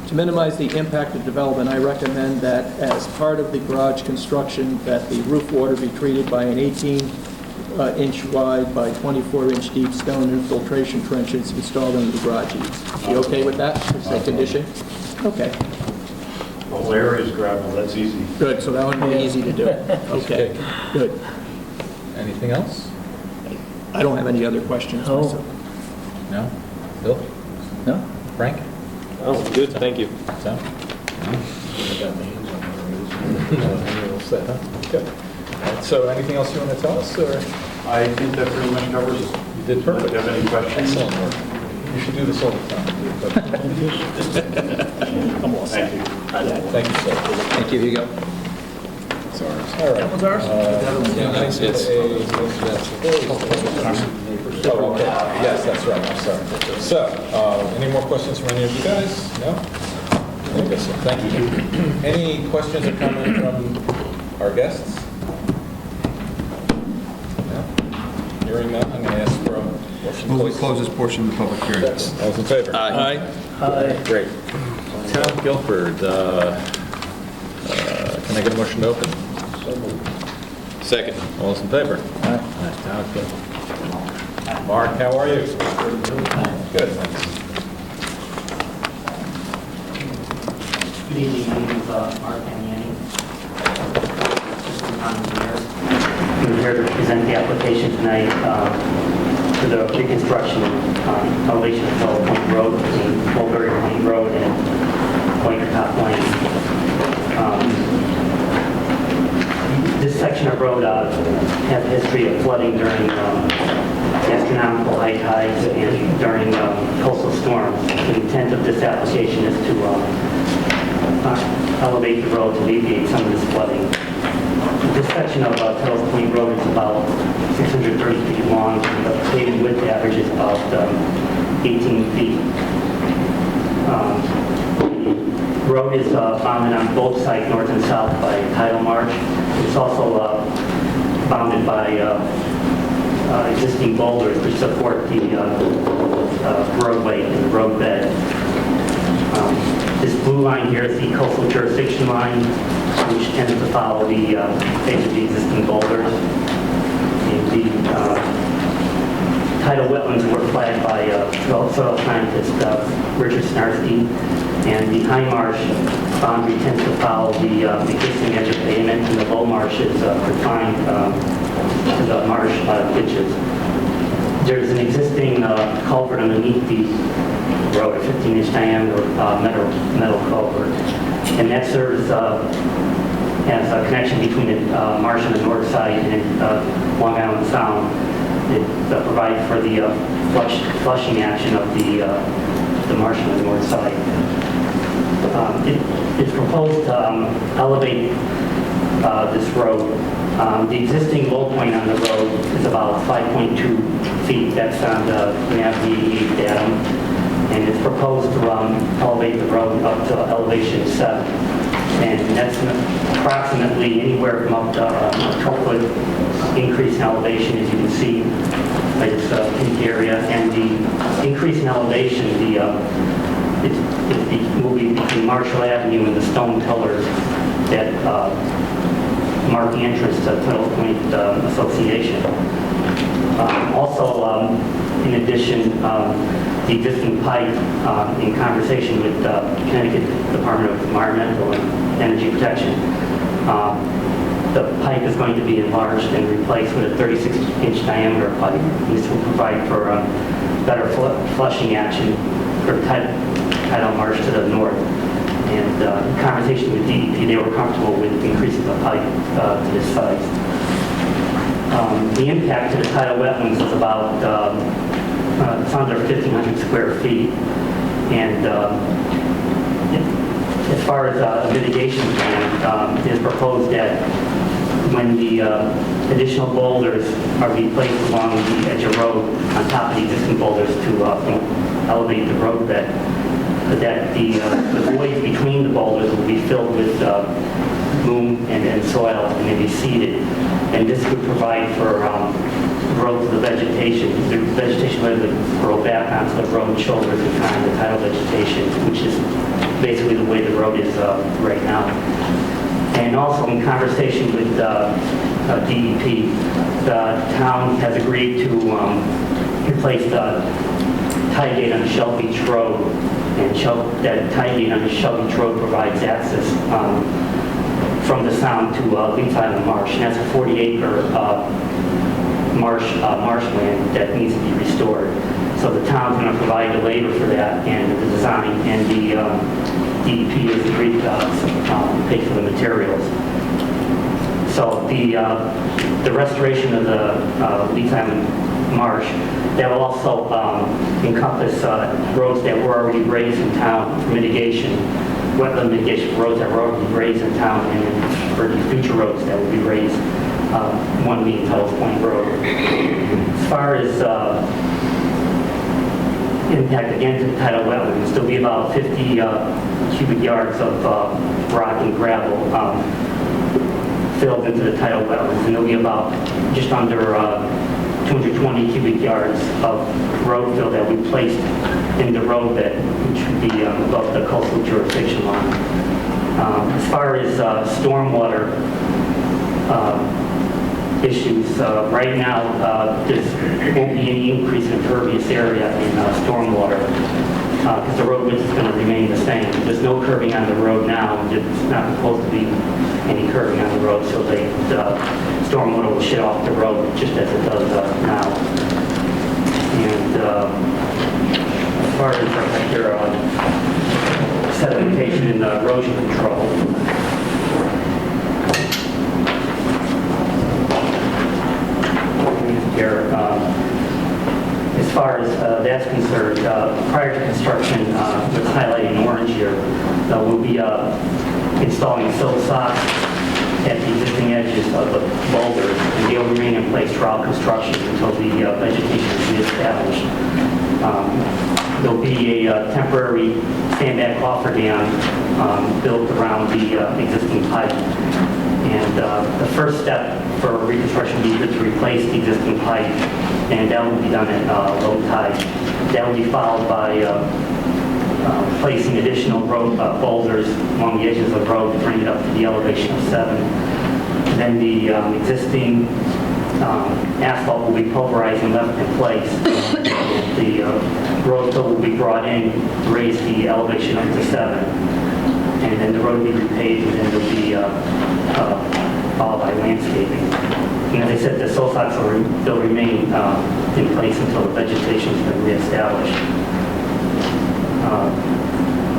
To minimize the impact of development, I recommend that as part of the garage construction, that the roof water be treated by an 18-inch wide by 24-inch deep stone infiltration trenches installed into the garage eaves. You okay with that? Is that condition? Okay. The whole area is gravel, that's easy. Good, so that would be easy to do. Okay, good. Anything else? I don't have any other questions myself. No? Bill? No? Frank? Oh, good, thank you. Sam? Good. So anything else you want to tell us, or? I think that pretty much covers it. You did perfect. Do you have any questions? Excellent work. You should do this all the time. I'm all set. Thank you. Thank you, sir. Thank you, Hugo. All right. That was ours? Oh, okay. Yes, that's right, I'm sorry. So, any more questions from any of you guys? No? I guess so. Thank you. Any questions or comments from our guests? No? Hearing none, I'm going to ask for a motion. Move to close this portion of the public hearing. All those in favor? Aye. Great. Town of Guilford, can I get a motion to open? Second. All those in favor? Aye. Town of Guilford. Mark, how are you? Good, thanks. Good evening, my name is Mark Aniani. I'm here to present the application tonight for the reconstruction elevation of Fellow Point Road between Mulberry Point Road and Pointer Top Lane. This section of road has a history of flooding during astronomical high tides and during coastal storms. The intent of this application is to elevate the road to alleviate some of this flooding. This section of Fellow Point Road is about 630 feet long, and the paved width average is about 18 feet. The road is bounded on both sides, north and south, by tidal marsh. It's also bounded by existing boulders which support the roadway and the roadbed. This blue line here is the coastal jurisdiction line, which tends to follow the edge of the existing boulders. And the tidal wetlands were flagged by soil scientist Richard Snarsky, and the high marsh boundary tends to follow the existing edge of pavement, and the low marsh is confined to the marsh ditches. There's an existing culvert underneath the road, a 15-inch diameter metal culvert, and that serves as a connection between the marsh on the north side and Long Island Sound. It provides for the flushing action of the marsh on the north side. It's proposed to elevate this road. The existing low point on the road is about 5.2 feet. That's on the NAV88 datum. And it's proposed to elevate the road up to elevation 7. And that's approximately anywhere from up to a 12-foot increase in elevation, as you can see by this pink area. And the increase in elevation, will be between Marshall Avenue and the stone pillars that mark the entrance to Tuttle Point Association. Also, in addition, the existing pipe, in conversation with Connecticut Department of Environmental and Energy Protection, the pipe is going to be enlarged and replaced with a 36-inch diameter pipe. This will provide for better flushing action for tidal marsh to the north. And in conversation with DEP, they were comfortable with increasing the pipe to this size. The impact to the tidal wetlands is about, it's under 1,500 square feet. And as far as a mitigation plan, it is proposed that when the additional boulders are being placed along the edge of road on top of the existing boulders to elevate the roadbed, that the voids between the boulders will be filled with loam and soil, and they'll be seeded. And this would provide for growth of the vegetation. The vegetation would grow back onto the road shoulders and kind of the tidal vegetation, which is basically the way the road is right now. And also in conversation with DEP, the town has agreed to replace the tie gate on Shell Beach Road, and that tie gate on Shell Beach Road provides access from the sound to Leeds Island Marsh, and that's a 40-acre marshland that needs to be restored. So the town's going to provide the labor for that and the design, and the DEP has agreed to pay for the materials. So the restoration of the Leeds Island Marsh, that will also encompass roads that were already raised in town for mitigation, wetland mitigation for roads that were already raised in town, and for the future roads that will be raised, one being Tuttle's Point Road. As far as impact again to the tidal wetlands, there'll be about 50 cubic yards of rock and gravel filled into the tidal wetlands, and there'll be about just under 220 cubic yards of road fill that we placed in the roadbed, which would be above the coastal jurisdiction line. As far as stormwater issues, right now there won't be any increase in impervious area in stormwater because the road width is going to remain the same. There's no curbing on the road now. There's not supposed to be any curbing on the road, so the stormwater will shed off the road just as it does now. And as far as your sedimentation and erosion control, here, as far as that's concerned, prior to construction, what's highlighted in orange here, we'll be installing sill socks at the existing edges of the boulders, and they'll remain in place throughout construction until the vegetation is reestablished. There'll be a temporary sandbag cofferdam built around the existing pipe. And the first step for reconstruction will be to replace the existing pipe, and that will be done at low tide. That will be followed by placing additional road boulders along the edges of the road to bring it up to the elevation of 7. And then the existing asphalt will be pulverized and left in place. The road fill will be brought in, raise the elevation up to 7. And then the road will be repaved, and then there'll be followed by landscaping. And as I said, the sill socks they'll remain in place until the vegetation has been reestablished.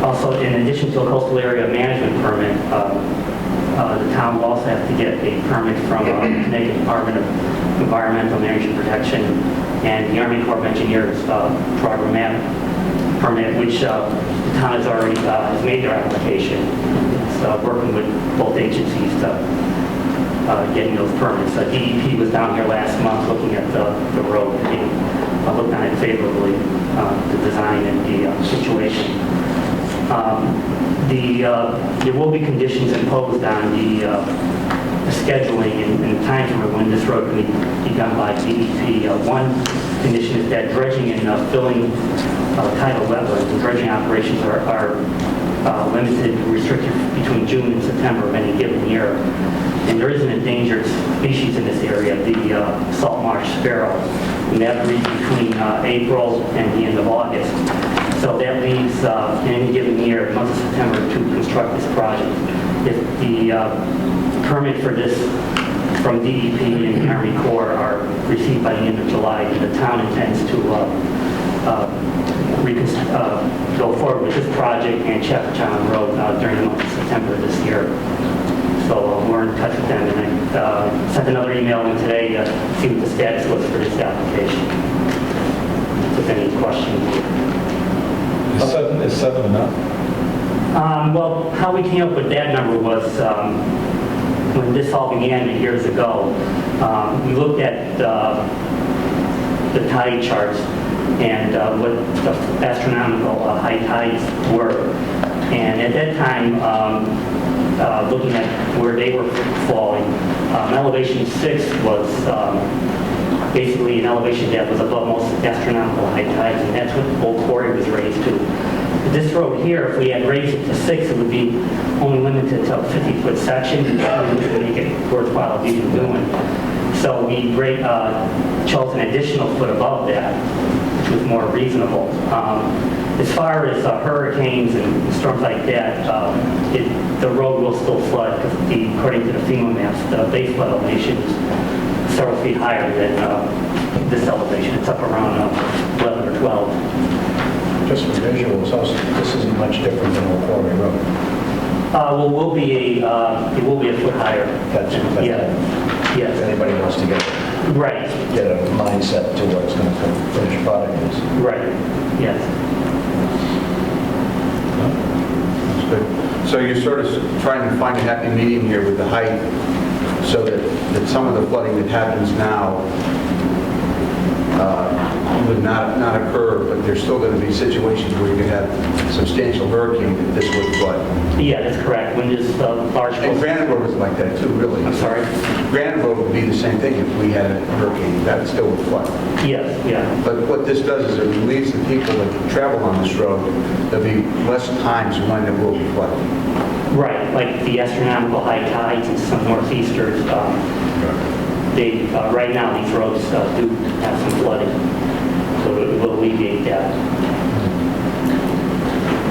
Also, in addition to a coastal area management permit, the town will also have to get a permit from the Connecticut Department of Environmental and Energy Protection and the Army Corps of Engineers programmatic permit, which the town has already has made their application. It's working with both agencies to getting those permits. DEP was down here last month looking at the road. They looked on it favorably, the design and the situation. there will be conditions imposed on the scheduling and time for when this road can be done by DEP. One condition is that dredging and filling tidal wetlands and dredging operations are limited, restricted between June and September of any given year. And there is an endangered species in this area, the salt marsh sparrow, and that breeds between April and the end of August. So that leaves, in any given year, the month of September to construct this project. If the permit for this from DEP and the Army Corps are received by the end of July, then the town intends to go forward with this project and Chappaqua Road during the month of September of this year. So we're in touch with them, and I sent another email in today to see what the status was for this application. If any questions. Is 7 enough? Well, how we came up with that number was when this all began years ago. We looked at the tide charts and what the astronomical high tides were. And at that time, looking at where they were falling, elevation 6 was basically an elevation that was above most astronomical high tides, and that's what Old Quarry was raised to. This road here, if we had raised it to 6, it would be only limited to a 50-foot section, which would make it worthwhile even doing. So we chose an additional foot above that, which was more reasonable. As far as hurricanes and storms like that, the road will still flood because according to the FEMA maps, the base flood elevation is several feet higher than this elevation. It's up around 11 or 12. Just for visuals, this isn't much different than Old Quarry Road. Well, it will be a foot higher. That's yeah. Yes. If anybody wants to get a mindset to what it's going to finished product is. Right. Yes. That's good. So you're sort of trying to find a happy medium here with the height so that some of the flooding that happens now would not occur, but there's still going to be situations where you could have substantial hurricane that this would flood. Yeah, that's correct. When there's large... And Granite Road was like that too, really. I'm sorry? Granite Road would be the same thing if we had a hurricane. That still would flood. Yes, yeah. But what this does is it relieves the people that travel on this road. There'll be less times when it will be flooded. Right, like the astronomical high tides and some northeasters. Right now, these roads do have some flooding, so it will alleviate that.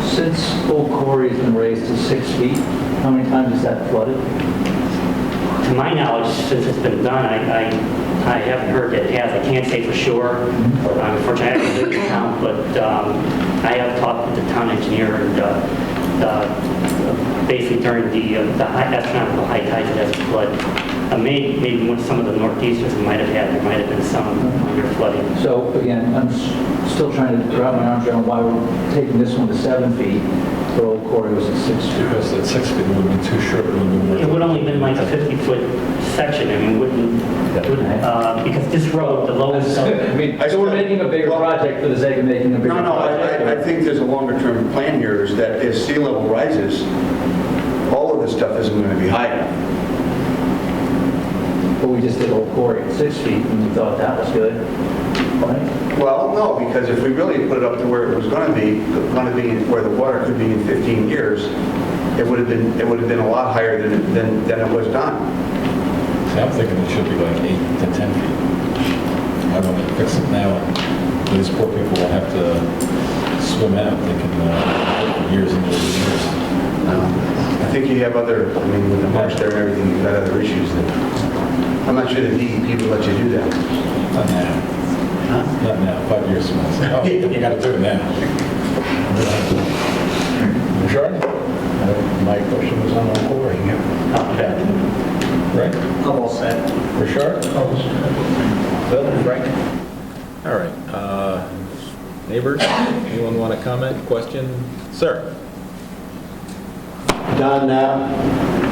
Since Old Quarry's been raised to 6 feet, how many times has that flooded? To my knowledge, since it's been done, I haven't heard that it has. I can't say for sure. Unfortunately, I haven't lived in town, but I have talked with the town engineer, and basically during the astronomical high tides, it has flooded. Maybe with some of the northeasters there might have been some under flooding. So again, I'm still trying to wrap my arms around why we're taking this one to 7 feet, but Old Quarry was at 6 feet. Because at 6 feet would have been too short. It would only been like a 50-foot section. I mean, because this road, the lowest... So we're making a bigger project for the sake of making a bigger project? I think there's a longer-term plan here is that as sea level rises, all of this stuff isn't going to be higher. But we just did Old Quarry at 6 feet, and we thought that was good, right? Well, no, because if we really put it up to where it was going to be where the water could be in 15 years, it would have been a lot higher than it was done. See, I'm thinking it should be like 8 to 10 feet. I don't want to fix it now, and these poor people will have to swim out. They can years and years and years. I think you have with the marsh there and everything, you've got other issues that, I'm not sure the DEP would let you do that. Not now. Huh? Not now, 5 years from now. Oh, you got to do it now. Sure. My question was on Old Quarry. Right? I'm all set. For sure? Bill, Frank? All right. Neighbors, anyone want to comment, question? Sir? Don Knapp,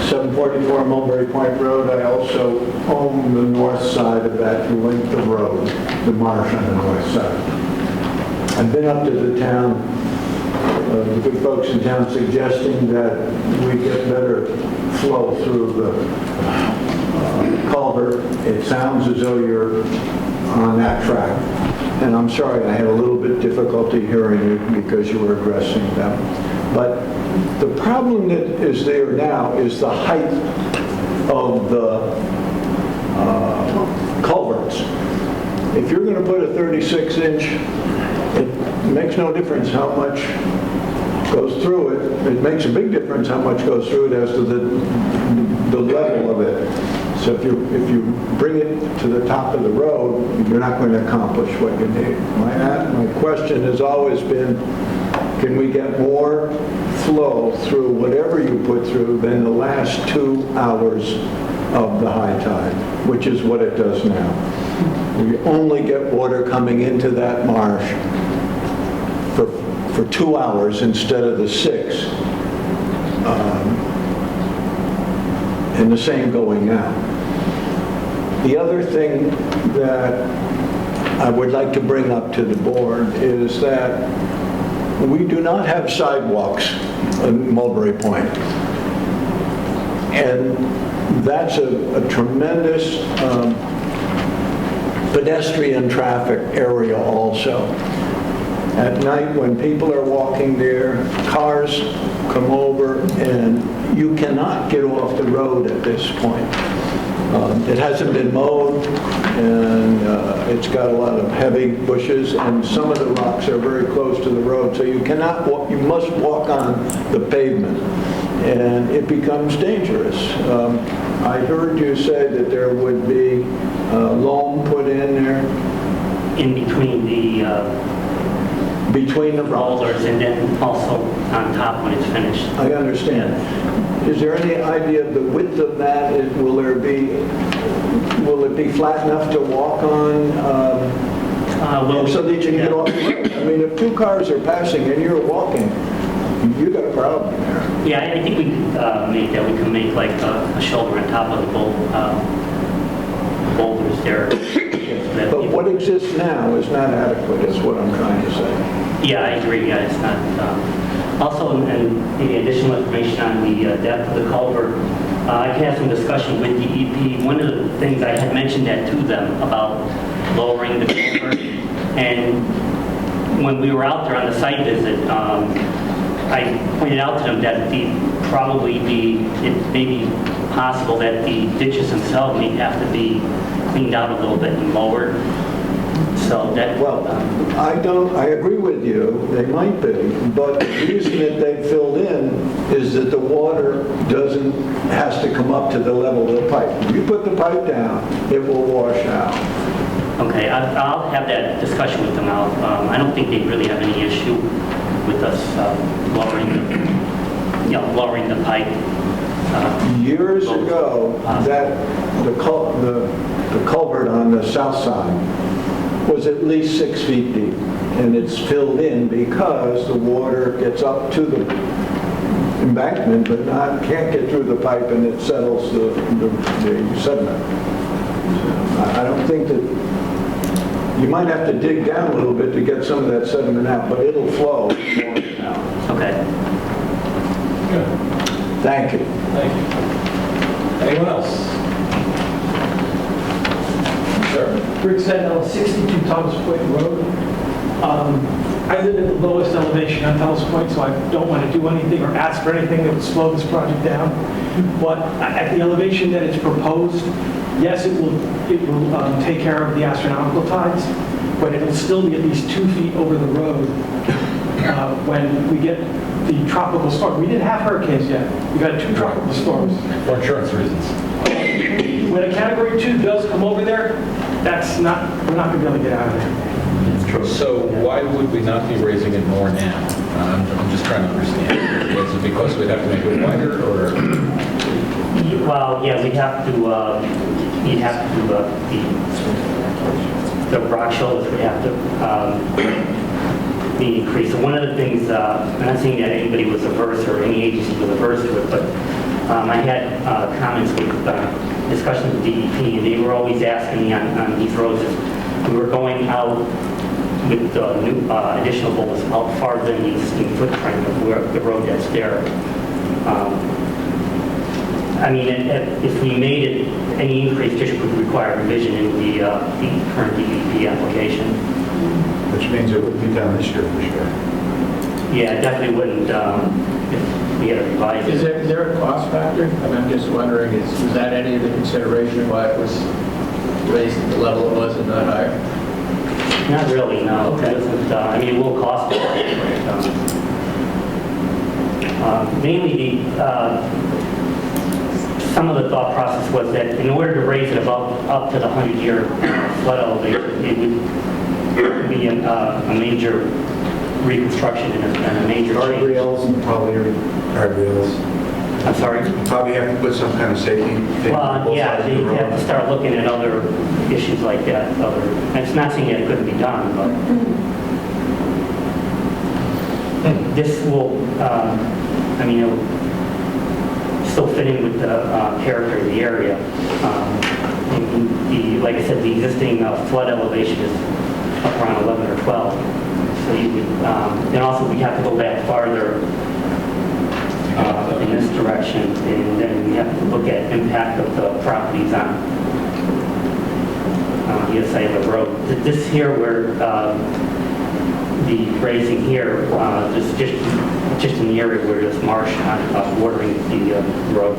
744 Mulberry Point Road. I also own the north side of that length of road, the marsh on the north side. I've been up to the town the good folks in town suggesting that we get better flow through the culvert. It sounds as though you're on that track. And I'm sorry, I had a little bit difficulty hearing you because you were addressing them. But the problem that is there now is the height of the culverts. If you're going to put a 36-inch, it makes no difference how much goes through it. It makes a big difference how much goes through it as to the level of it. So if you bring it to the top of the road, you're not going to accomplish what you need. My question has always been, can we get more flow through whatever you put through than the last 2 hours of the high tide, which is what it does now. We only get water coming into that marsh for 2 hours instead of the 6. And the same going out. The other thing that I would like to bring up to the board is that we do not have sidewalks in Mulberry Point. And that's a tremendous pedestrian traffic area also. At night when people are walking there, cars come over and you cannot get off the road at this point. It hasn't been mowed, and it's got a lot of heavy bushes, and some of the rocks are very close to the road, so you cannot walk, you must walk on the pavement, and it becomes dangerous. I heard you say that there would be loam put in there? In between the boulders and then also on top when it's finished. I understand. Is there any idea of the width of that? Will it be flat enough to walk on so that you can get off the road? I mean, if 2 cars are passing and you're walking, you got a problem there. Yeah, I think we could make that. We can make like a shoulder on top of the boulders there. But what exists now is not adequate, is what I'm trying to say. Yeah, I agree. Yeah, it's not. Also, and maybe additional information on the depth of the culvert. I had some discussion with the EP. One of the things I had mentioned that to them about lowering the culvert, and when we were out there on the site visit, I pointed out to them that it may be possible that the ditches themselves may have to be cleaned out a little bit and lowered. So that, I agree with you, they might be, but the reason that they filled in is that the water has to come up to the level of the pipe. If you put the pipe down, it will wash out. Okay, I'll have that discussion with them. I don't think they really have any issue with us lowering the pipe. Years ago, that the culvert on the south side was at least 6 feet deep, and it's filled in because the water gets up to the embankment, but can't get through the pipe, and it settles the sediment. I don't think that you might have to dig down a little bit to get some of that sediment out, but it'll flow. Okay. Good. Thank you. Thank you. Anyone else? Sir? Rick Sentinel, 62 Thomas Point Road. I live at the lowest elevation on Thomas Point, so I don't want to do anything or ask for anything that would slow this project down. But at the elevation that it's proposed, yes, it will take care of the astronomical tides, but it will still be at least 2 feet over the road when we get the tropical storm. We didn't have hurricanes yet. We got 2 tropical storms. For insurance reasons. When a Category 2 does come over there, we're not going to be able to get out of there. So why would we not be raising it more now? I'm just trying to understand. Is it because we'd have to make it wider, or? Well, yeah, we'd have to the rock shoulders would have to be increased. So one of the things, I'm not saying that anybody was averse or any agency was averse to it, but I had comments with discussions with DEP, and they were always asking me on these roads if we were going out with new additional boulders out farther than the existing footprint of where the road that's there. I mean, if we made it, any increase just would require revision in the current DEP application. Which means it would be done this year for sure. Yeah, it definitely wouldn't if we had to revise it. Is there a cost factor? I mean, I'm just wondering, was that any of the consideration why it was raised at the level it was and not higher? Not really, no. Okay. It doesn't, I mean, it will cost more. Mainly, some of the thought process was that in order to raise it up to the 100-year flood elevation, it would be a major reconstruction and a major change. Guardrails and probably guardrails. I'm sorry? Probably have to put some kind of safety thing. on Well, both yeah, sides of they the road. have to start looking at other issues like that. And it's not saying that it couldn't be done, but this will, I mean, it will still fit in with the character of the area. Like I said, the existing flood elevation is up around 11 or 12. So you would, and also we have to go back farther in this direction, and then we have to look at impact of the properties on the other side of the road. This here, where the grazing here, is just in the area where there's marsh watering the road.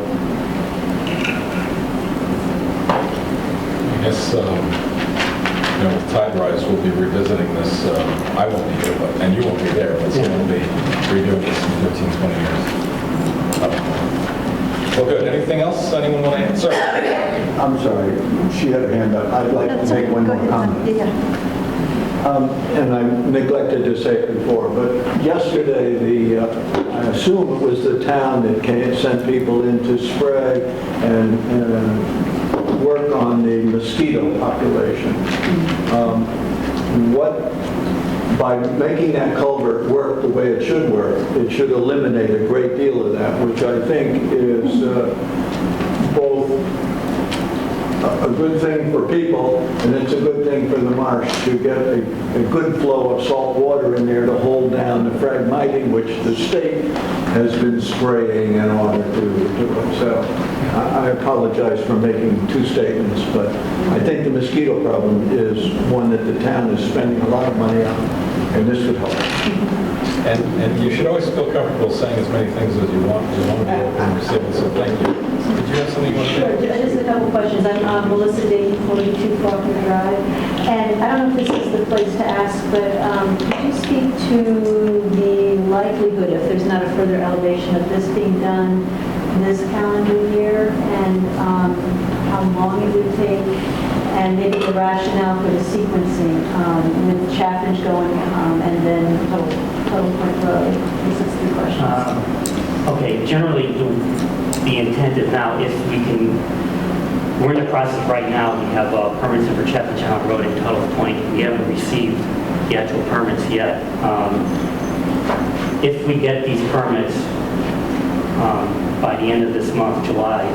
I guess, with tide rise, we'll be revisiting this. I won't be here, and you won't be there, but someone will be redoing this in 15, 20 years. Well, good. Anything else anyone want to answer? I'm sorry, she had her hand up. I'd like to make one more comment. And I neglected to say it before, but yesterday, I assume it was the town that sent people in to spray and work on the mosquito population. By making that culvert work the way it should work, it should eliminate a great deal of that, which I think is both a good thing for people, and it's a good thing for the marsh to get a good flow of salt water in there to hold down the phragmites, which the state has been spraying in order to do it. So I apologize for making two statements, but I think the mosquito problem is one that the town is spending a lot of money on, and this would help. And you should always feel comfortable saying as many things as you want to be able to receive it, so thank you. Did you have something you want to Sure, say? just a couple questions. I'm Melissa Dayton, 42 Faulkner Drive. And I don't know if this is the place to ask, but could you speak to the likelihood, if there's not a further elevation, of this being done this calendar year, and how long it would take, and maybe the rationale for the sequencing with Chaffinch going and then Tuttle Point Road? This is the question. Okay, generally, the intent is now, if we can, we're in the process right now, we have permits in for Chapman Channel Road and Tuttle Point. We haven't received the actual permits yet. If we get these permits by the end of this month, July,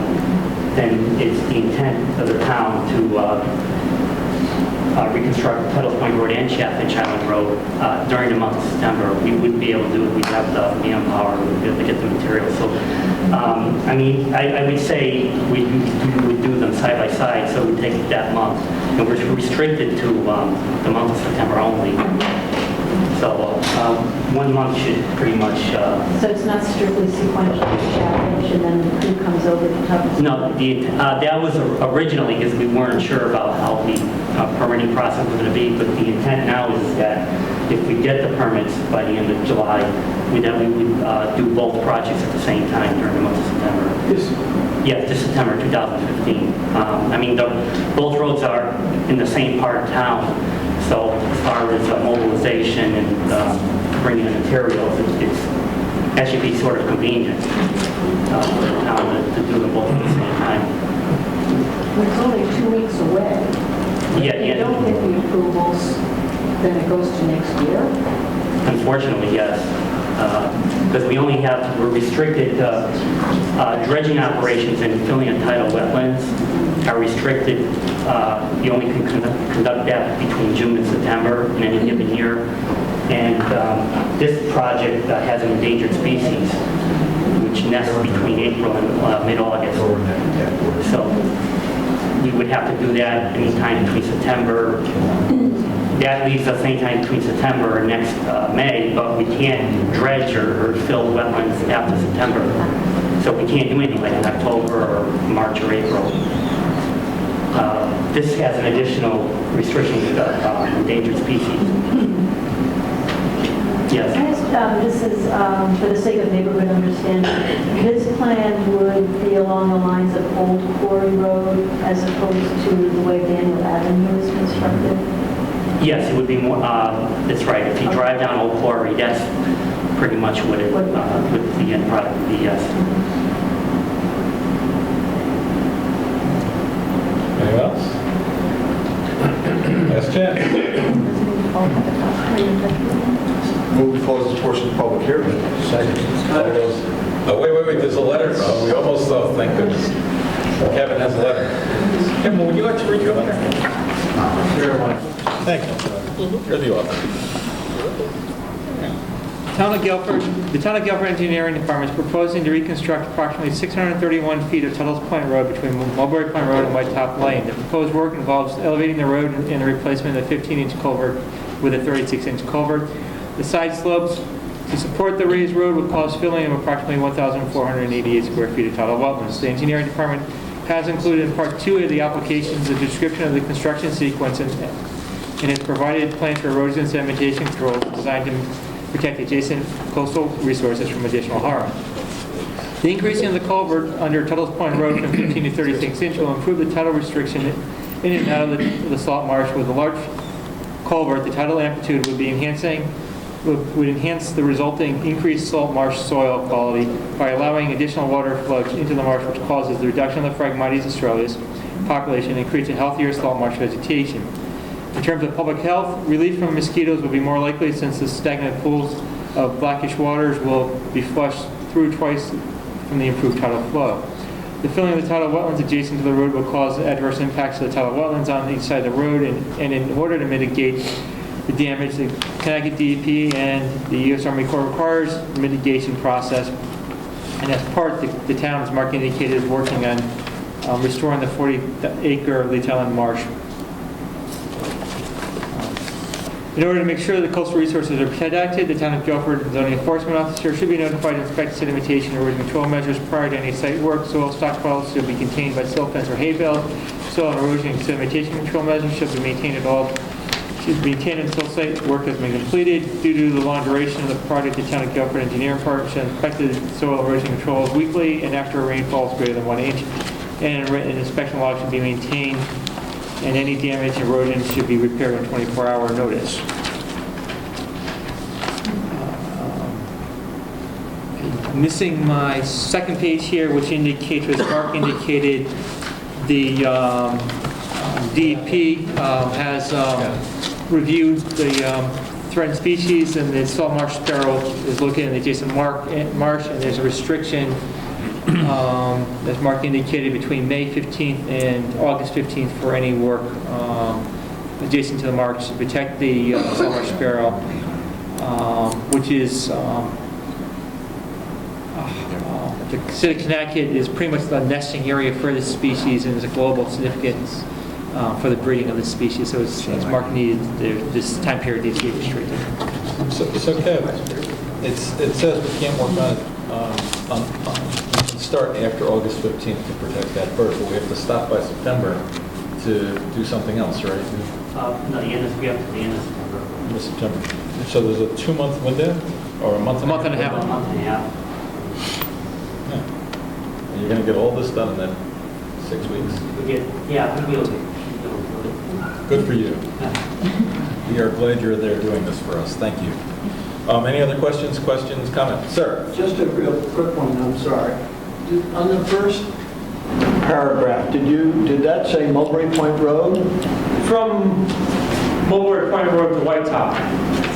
then it's the intent of the town to reconstruct Tuttle Point Road and Chapman Channel Road during the month of September. We wouldn't be able to do it. We'd have the manpower, we'd be able to get the material. So, I mean, I would say we would do them side by side, so it would take that month. And we're restricted to the month of September only. So 1 month should pretty much... So it's not strictly sequential, Chaffinch, and then the crew comes over to Tuttle? No, that was originally because we weren't sure about how the permitting process was going to be, but the intent now is that if we get the permits by the end of July, we would do both projects at the same time during the month of September. Yeah, this September 2015. I mean, both roads are in the same part of town, so as far as mobilization and bringing in materials, that should be sort of convenient for the town to do them both at the same time. It's only 2 weeks away. Yeah, If you don't get the approvals, then it goes to next year? Unfortunately, yes. Because we're restricted to dredging operations and filling in tidal wetlands. are restricted. You only can conduct that between June and September in any given year. And this project has an endangered species, which nests between April and mid-August. So we would have to do that anytime between September. That leaves us anytime between September and next May, but we can't dredge or fill wetlands after September. So we can't do anything like in October or March or April. This has an additional restriction with endangered species. Yes. Can I ask, this is for the sake of neighborhood understanding, this plan would be along the lines of Old Quarry Road as opposed to the way Daniel Avenue is constructed? Yes, it would be more, that's right. If you drive down Old Quarry, that's pretty much what it would, the end product would be, yes. Anyone else? Last chance. Move to close this portion of the public hearing. Second. Oh, wait, there's a letter. Oh, we almost, thank goodness. Kevin has a letter. Kevin, would you like to read your letter? Sure. Thank you. You're the author. The Town of Guilford Engineering Department is proposing to reconstruct approximately 631 feet of Tuttle's Point Road between Mulberry Point Road and White Top Lane. The proposed work involves elevating the road and the replacement of the 15-inch culvert with a 36-inch culvert. The side slopes to support the raised road would cause filling of approximately 1,488 square feet of tidal wetlands. The engineering department has included in Part 2 of the application the description of the construction sequence and has provided plans for erosion and sedimentation controls designed to protect adjacent coastal resources from additional harm. The increasing of the culvert under Tuttle's Point Road from 15 to 36 inch will improve the tidal restriction in and out of the salt marsh. With a large culvert, the tidal amplitude would enhance the resulting increased salt marsh soil quality by allowing additional water flow into the marsh, which causes the reduction of the Phragmites australis population and creates a healthier salt marsh vegetation. In terms of public health, relief from mosquitoes will be more likely since the stagnant pools of blackish waters will be flushed through twice from the improved tidal flow. The filling of the tidal wetlands adjacent to the road will cause adverse impacts to the tidal wetlands on each side of the road, and in order to mitigate the damage, the Connecticut DEP and the U.S. Army Corps requires a mitigation process, and as part, the town, as Mark indicated, is working on restoring the 40-acre Leech Island Marsh. In order to make sure the coastal resources are protected, the Town of Guilford zoning enforcement officer should be notified and inspect sedimentation and erosion control measures prior to any site work. Soil stockpiles should be contained by silt fence or hay bale. Soil and erosion and sedimentation control measures should be maintained until site work has been completed. Due to the long duration of the project, the Town of Guilford engineering department should inspect the soil erosion controls weekly and after a rainfall is greater than 1 inch. And an inspection log should be maintained, and any damage and erosion should be repaired on 24-hour notice. Missing my second page here, which indicates, as Mark indicated, the DEP has reviewed the threatened species, and the salt marsh sparrow is located in the adjacent marsh, and there's a restriction, as Mark indicated, between May 15th and August 15th for any work adjacent to the marsh to protect the salt marsh sparrow, which is the city of Connecticut is pretty much the nesting area for this species and is a global significance for the breeding of this species. So as Mark needed, this time period needs to be restricted. So Kev, it says we can't work on start after August 15th to protect that bird, but we have to stop by September to do something else, right? No, we have to the end of September. End of September. So there's a 2-month window or a month and a half? A month and a half. And you're going to get all this done in that 6 weeks? We'll be able to. Good for you. We are glad you're there doing this for us. Thank you. Any other questions, comments? Sir? Just a real quick one, I'm sorry. On the first paragraph, did that say Mulberry Point Road? From Mulberry Point Road to White Top.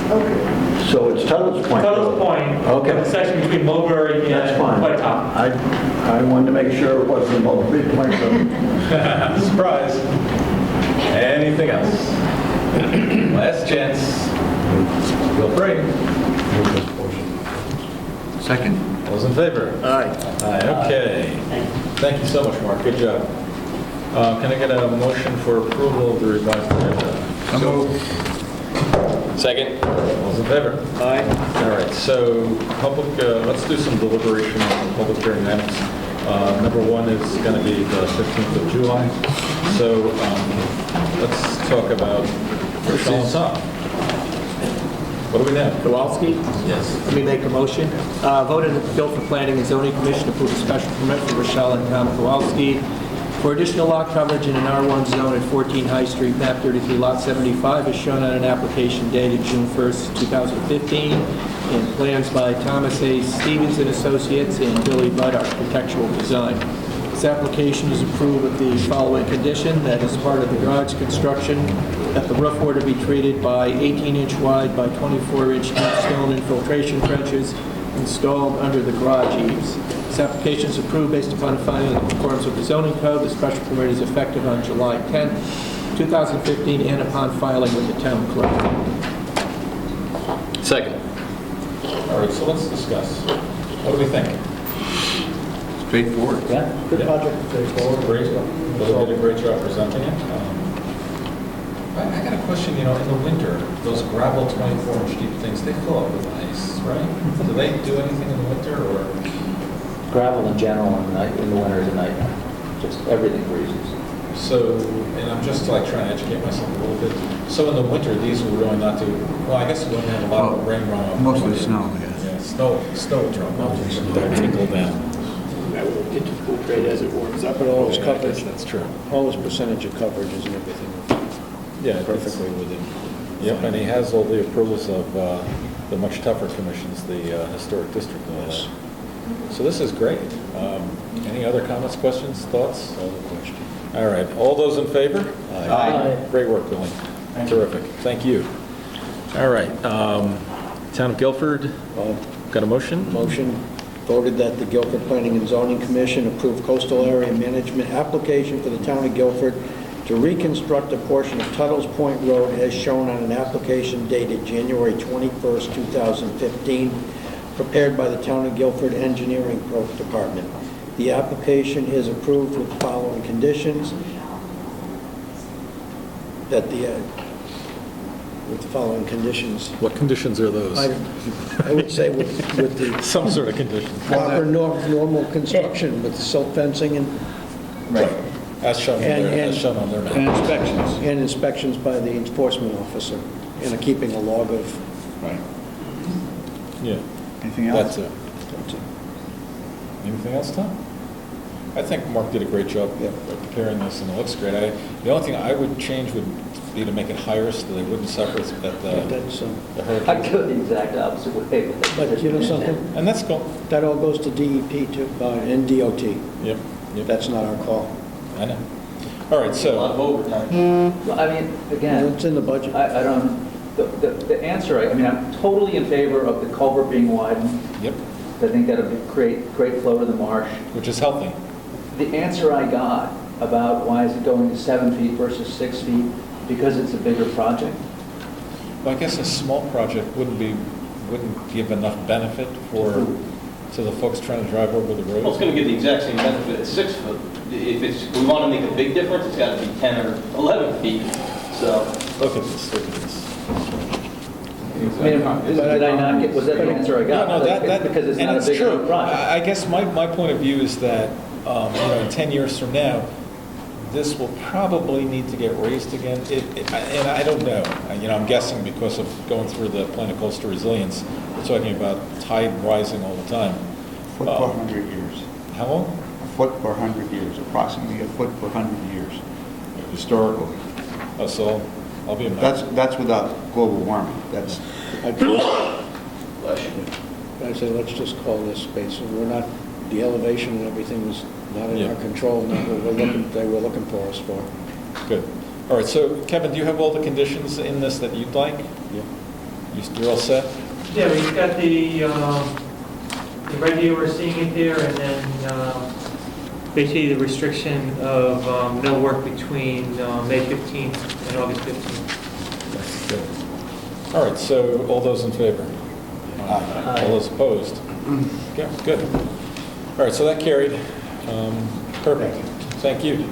So it's Tuttle's Point. Tuttle's Point, Okay. the section between Mulberry That's and fine. White Top. I wanted to make sure it wasn't Mulberry Point Road. Surprise. Anything else? Last chance. Feel free. Second. Those in favor? Aye. Aye, okay. Thank you so much, Mark. Good job. Can I get a motion for approval of the revised agenda? Second. Those in favor? Aye. All right, so public, let's do some deliberation on the public hearing minutes. Number one is going to be the 15th of July. So let's talk about Rochelle and Tom. What do we have? Kowalski? Yes. Let me make a motion. Voted at the Guilford Planning and Zoning Commission to approve a special permit for Rochelle and Tom Kowalski for additional lot coverage in an R1 zone at 14 High Street, map 33, lot 75, as shown on an application dated June 1st, 2015, and plans by Thomas A. Stevens and Associates and Billy Budd Architectural Design. This application is approved with the following condition: that as part of the garage construction, that the roof were to be treated by 18-inch wide by 24-inch deep stone infiltration trenches installed under the garage eaves. This application is approved based upon finding in conformance with the zoning code. The special permit is effective on July 10th, 2015, and upon filing with the town clerk. Second. All right, so let's discuss. What do we think? Straightforward. Yeah. Good project. Straightforward, great. Bill did a great job presenting it. I got a question, in the winter, those gravel 24-inch deep things, they fill up with ice, right? Do they do anything in the winter, or? Gravel in general in the winter is a nightmare. Just everything freezes. So, and I'm just trying to educate myself a little bit. So in the winter, these will really not do, well, I guess we won't have a lot of rain runoff. Most of the snow, yes. Yeah, snow will drop off, they'll trickle down. That will get to full grade as it warms up, but all its Yeah, I coverage, guess that's true. all its percentage of coverages and everything Yeah, perfectly within. Yep, and he has all the approvals of the much tougher commissions, the Historic District. Yes. So this is great. Any other comments, questions, thoughts? All right, all those in favor? Aye. Great work, Billy. Terrific, thank you. All right, Town of Guilford, got a motion? Motion voted that the Guilford Planning and Zoning Commission approve coastal area management application for the town of Guilford to reconstruct a portion of Tuttle's Point Road as shown on an application dated January 21st, 2015, prepared by the Town of Guilford Engineering Department. The application is approved with the following conditions. With the following conditions. What conditions are those? I would say with the Some sort of condition. proper normal construction with silt fencing and As shown on their map. and inspections by the enforcement officer, and keeping a log of. Right. Yeah. Anything else? That's it. Anything else, Tom? I think Mark did a great job of preparing this, and it looks great. The only thing I would change would be to make it higher so they wouldn't suffer at the That's, I hurricane. go the exact opposite way. but you know something? And that's cool. That all goes to DEP too, and DOT. Yep. That's not our call. I know. All right, so. Well, I mean, again, It's in the budget. I don't, the answer, I'm totally in favor of the culvert being widened. Yep. I think that'll create great flow to the marsh. Which is healthy. The answer I got about why is it going to 7 feet versus 6 feet, because it's a bigger project. Well, I guess a small project wouldn't give enough benefit to the folks trying to drive over the road. Well, it's going to give the exact same benefit at 6 foot. If we want to make a big difference, it's got to be 10 or 11 feet. So Look at this. Did I not get, was that the answer I got? No, Because it's and not a big true. enough project. I guess my point of view is that, in 10 years from now, this will probably need to get raised again. And I don't know. I'm guessing because of going through the plan of coastal resilience, we're talking about tide rising all the time. Foot per 100 years. How long? A foot per 100 years, approximately a foot per 100 years, historically. Oh, so I'll be a That's without global warming. That's. I say, let's just call this space, we're not, the elevation and everything was not in our control, not what they were looking for us for. Good. All right, so Kevin, do you have all the conditions in this that you'd like? Yeah. You're all set? Yeah, we've got the right here, we're seeing it there, and then basically the restriction of no work between May 15th and August 15th. Good. All right, so all those in favor? Aye. All those opposed? Okay, good. All right, so that carried. Perfect. Thank you.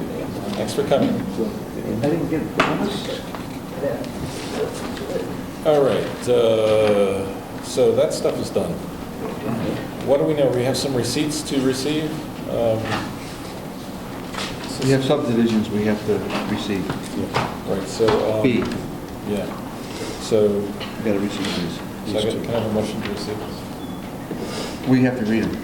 Thanks for coming. I didn't get it. All right, so that stuff is done. What do we know? We have some receipts to receive. We have subdivisions we have to receive. Right, so... B. Yeah. So... We got to receive these. So can I have a motion to receive this? We have to read them.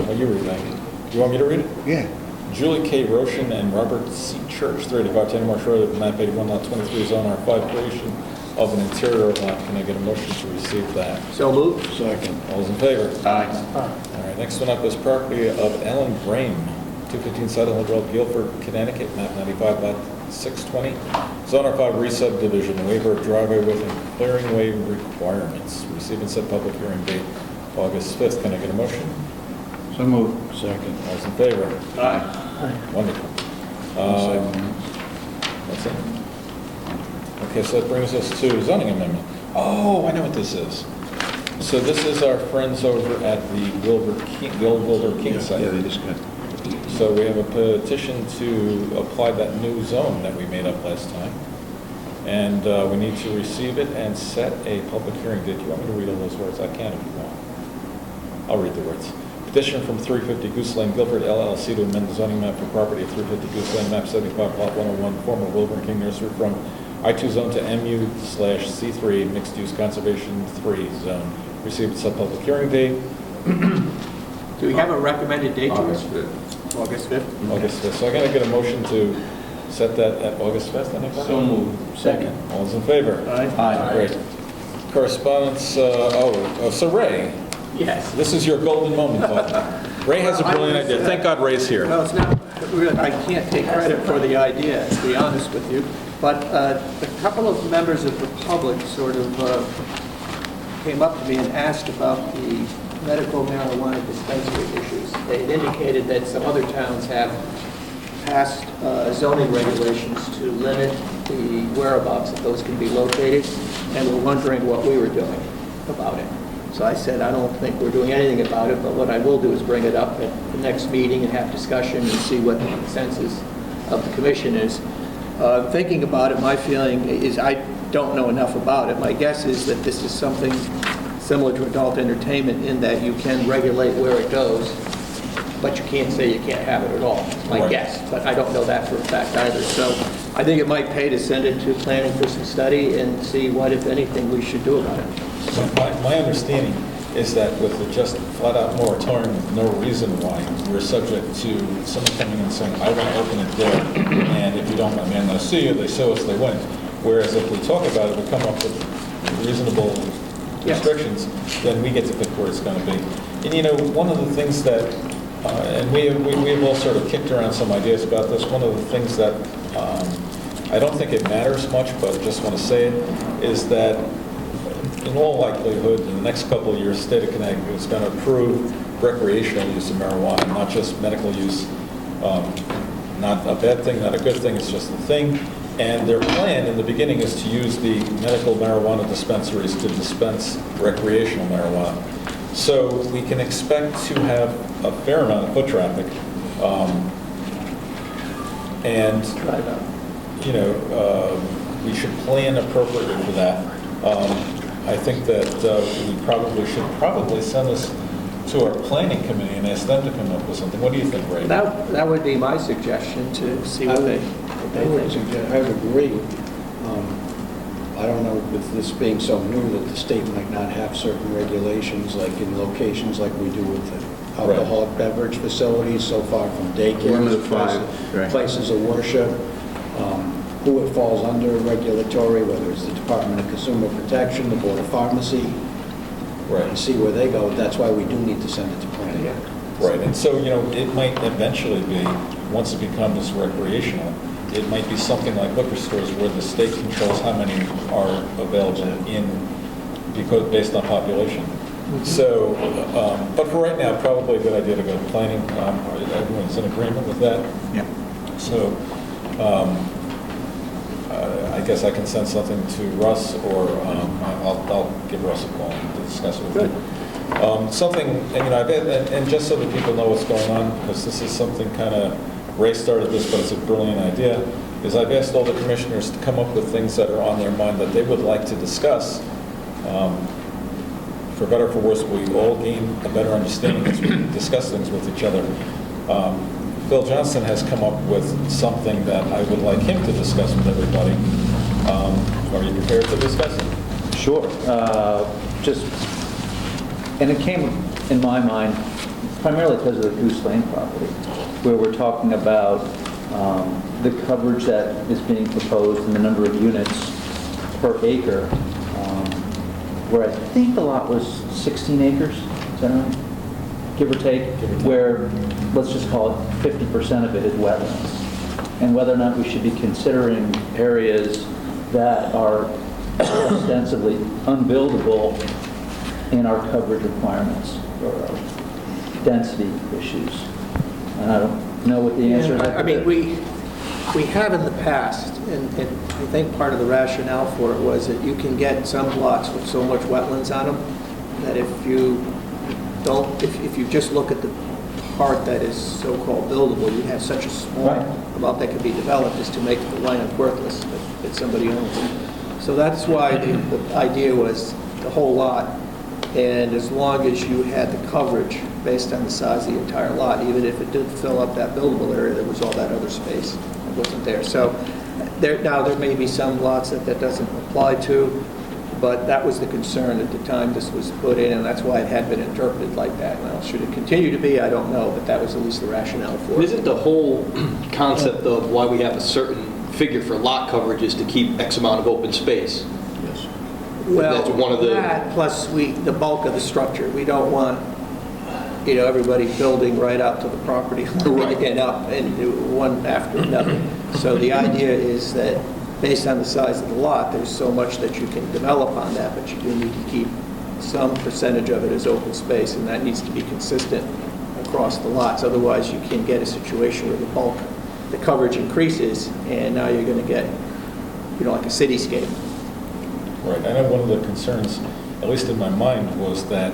Well, you read it. Do you want me to read it? Yeah. Julie K. Roshan and Robert C. Church, 35 10 Marsh Road, map 81, lot 23, zone R5, creation of an interior lot. Can I get a motion to receive that? So moved. Second. All those in favor? Aye. All right, next one up is property of Ellen Brame, 215 Sutherland Road, Guilford, Connecticut, map 95, lot 620, zone R5, re-subdivision, waiver of driveway width and clearing way requirements. Receiving said public hearing date August 5th. Can I get a motion? So moved. Second. All those in favor? Aye. Wonderful. That's it. Okay, so that brings us to zoning amendment. Oh, I know what this is. So this is our friends over at the Wilbur King site. Yeah, they just got... So we have a petition to apply that new zone that we made up last time. And we need to receive it and set a public hearing date. Do you want me to read all those words? I can if you want. I'll read the words. Petition from 350 Goose Lane, Guilford LLC to amend the zoning map for property of 350 Goose Lane, map 75, lot 101, former Wilbur King Nursery from I2 zone to MU/C3, mixed use conservation 3 zone. Received sub-public hearing date. Do we have a recommended date? August 5th. August 5th? August 5th. So I'm going to get a motion to set that at August 5th. Anybody? So moved. Second. All those in favor? Aye. Great. Correspondence, so Ray, Yes. this is your golden moment. Ray has a brilliant idea. Thank God Ray's here. Well, it's not, I can't take credit for the idea, to be honest with you, but a couple of members of the public sort of came up to me and asked about the medical marijuana dispensary issues. They had indicated that some other towns have passed zoning regulations to limit the whereabouts that those can be located, and were wondering what we were doing about it. So I said, I don't think we're doing anything about it, but what I will do is bring it up at the next meeting and have discussion and see what the consensus of the commission is. Thinking about it, my feeling is I don't know enough about it. My guess is that this is something similar to adult entertainment in that you can regulate where it goes, but you can't say you can't have it at all. My Right. guess, but I don't know that for a fact either. So I think it might pay to send it to planning for some study and see what, if anything, we should do about it. So my understanding is that with the just flat-out moratorium, with no reason why, we're subject to someone coming and saying, I want to open it there, and if you don't, I mean, they'll sue you, they sue us, they win. Whereas if we talk about it, we come up with reasonable restrictions, then we get to pick where it's going to be. And you know, one of the things that, and we've all sort of kicked around some ideas about this, one of the things that I don't think it matters much, but just want to say it, is that in all likelihood, in the next couple of years, the state of Connecticut is going to approve recreational use of marijuana, not just medical use. Not a bad thing, not a good thing, it's just a thing. And their plan in the beginning is to use the medical marijuana dispensaries to dispense recreational marijuana. So we can expect to have a fair amount of foot traffic. And, you know, we should plan appropriately for that. I think that we should send this to our planning committee and ask them to come up with something. What do you think, Ray? That would be my suggestion, to see what they think. I would agree. I don't know, with this being so new, that the state might not have certain regulations, like in locations like we do with the alcoholic beverage facilities, so far from daycare, places of worship, who it falls under regulatory, whether it's the Department of Consumer Protection, the Board of Pharmacy, and see where they go. That's why we do need to send it to planning. Right, and so, you know, it might eventually be, once it becomes recreational, it might be something like liquor stores where the state controls how many are available in because, based on population. So, but for right now, probably a good idea to go to planning. Everyone's in agreement with that? Yeah. So, I guess I can send something to Russ, or I'll give Russ a call to discuss it with him. Something, and just so that people know what's going on, because this is something kind of, Ray started this, but it's a brilliant idea, is I've asked all the commissioners to come up with things that are on their mind that they would like to discuss. For better or for worse, we all gain a better understanding as we discuss things with each other. Bill Johnson has come up with something that I would like him to discuss with everybody. Are you prepared to discuss it? Sure. And it came in my mind primarily because of the Goose Lane property, where we're talking about the coverage that is being proposed and the number of units per acre, where I think the lot was 16 acres, is that right? Give or take, where, let's just call it 50% of it is wetlands. And whether or not we should be considering areas that are ostensibly unbuildable in our coverage requirements or our density issues. And I don't know what the answer is. I mean, we have in the past, and I think part of the rationale for it was that you can get some lots with so much wetlands on them that if you just look at the part that is so-called buildable, you have such a small amount that could be developed as to make the land worthless that somebody owns. So that's why the idea was the whole lot. And as long as you had the coverage based on the size of the entire lot, even if it did fill up that buildable area, there was all that other space that wasn't there. So now there may be some lots that doesn't apply to, but that was the concern at the time this was put in, and that's why it had been interpreted like that. Now, should it continue to be, I don't know, but that was at least the rationale for it. Isn't the whole concept of why we have a certain figure for lot coverage is to keep X amount of open space? Yes. Well, that's one of the... that plus the bulk of the structure. We don't want, everybody building right out to the property line and up and do one after another. So the idea is that based on the size of the lot, there's so much that you can develop on that, but you do need to keep some percentage of it as open space, and that needs to be consistent across the lots. Otherwise, you can get a situation where the coverage increases, and now you're going to get, like a cityscape. Right. I know one of the concerns, at least in my mind, was that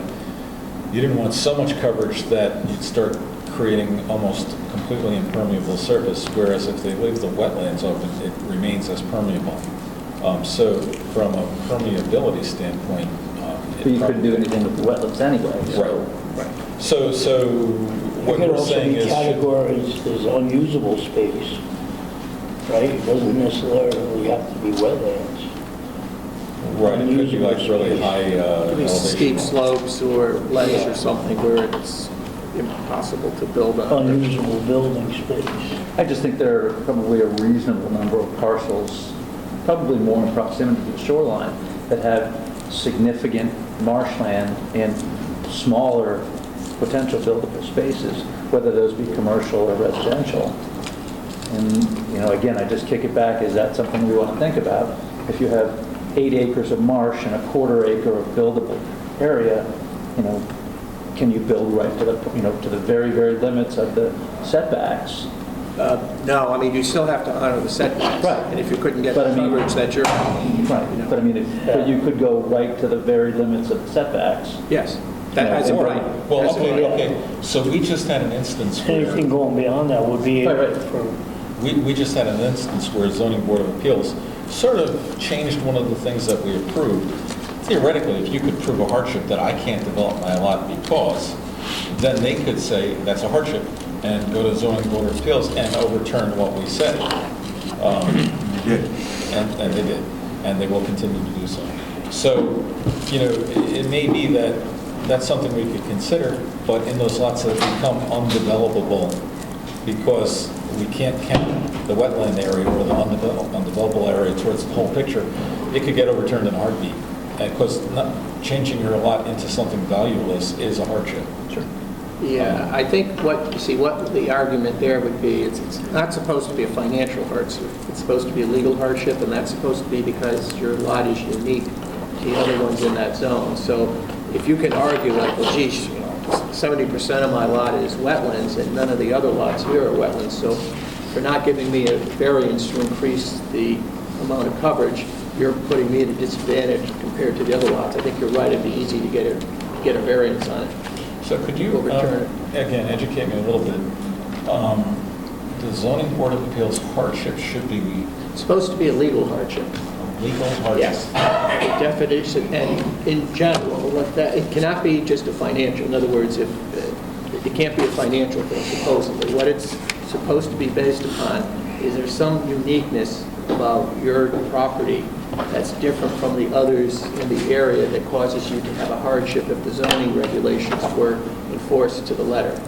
you didn't want so much coverage that you'd start creating almost completely impermeable surface, whereas if they leave the wetlands open, it remains as permeable. So from a permeability standpoint... But you couldn't do anything with the wetlands anyway. Right. So what you're saying is... categories as unusable space, right? It doesn't necessarily have to be wetlands. Right, it could be like really high Could be elevation. steep slopes or ledge or something where it's impossible to build on. Unusable building space. I just think there are probably a reasonable number of parcels, probably more in proximity to the shoreline, that have significant marshland and smaller potential buildable spaces, whether those be commercial or residential. And, again, I just kick it back, is that something we want to think about? If you have 8 acres of marsh and a quarter acre of buildable area, can you build right to the, to the very, very limits of the setbacks? No, I mean, you still have to honor the setbacks. Right. And if you couldn't get the coverage that you're... Right, but but you could go right to the very limits of the setbacks. Yes, that has a right. Well, okay, so we just had an instance where... Anything going beyond that would be... We just had an instance where Zoning Board of Appeals sort of changed one of the things that we approved. Theoretically, if you could prove a hardship that I can't develop my lot because, then they could say that's a hardship and go to Zoning Board of Appeals and overturn what we said. And they did, and they will continue to do so. So, it may be that that's something we could consider, but in those lots that become undevelopable because we can't count the wetland area or the undevelopable area towards the whole picture, it could get overturned in a heartbeat. Because changing your lot into something valueless is a hardship. Sure. Yeah, I think what the argument there would be, it's not supposed to be a financial hardship. It's supposed to be a legal hardship, and that's supposed to be because your lot is unique the other ones in that zone. So if you can argue like, well, geez, 70% of my lot is wetlands and none of the other lots here are wetlands, so for not giving me a variance to increase the amount of coverage, you're putting me at a disadvantage compared to the other lots. I think you're right, it'd be easy to get a variance on it. So could you, Overturn it. again, educate me a little bit? The zoning board of appeals hardship should be It's supposed to be a legal hardship. legal hardship? Yes. The definition, and in general, it cannot be just a financial. In other words, if it can't be a financial thing, supposedly. What it's supposed to be based upon is there some uniqueness about your property that's different from the others in the area that causes you to have a hardship if the zoning regulations were enforced to the letter.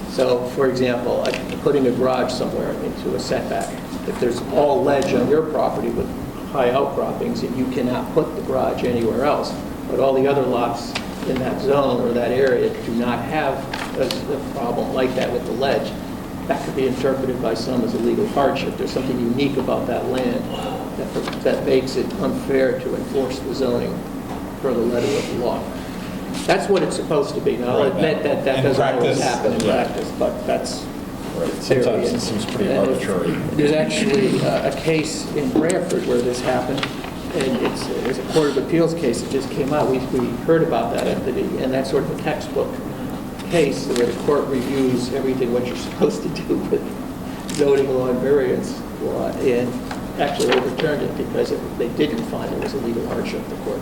So, for example, like putting a garage somewhere into a setback. If there's all ledge on your property with high outcroppings and you cannot put the garage anywhere else, but all the other lots in that zone or that area do not have a problem like that with the ledge, that could be interpreted by some as a legal hardship. There's something unique about that land that makes it unfair to enforce the zoning per the letter of the law. That's what it's supposed to be. Now, I'll admit that In doesn't always practice, happen in yeah. practice, but that's Right. the theory. Sometimes it seems pretty And arbitrary. There's actually a case in Branford where this happened, and it's a Court of Appeals case that just came out. We heard about that entity, and that's sort of a textbook case where the court reviews everything what you're supposed to do with zoning law and variance law, and actually overturned it because they didn't find it was a legal hardship, the court.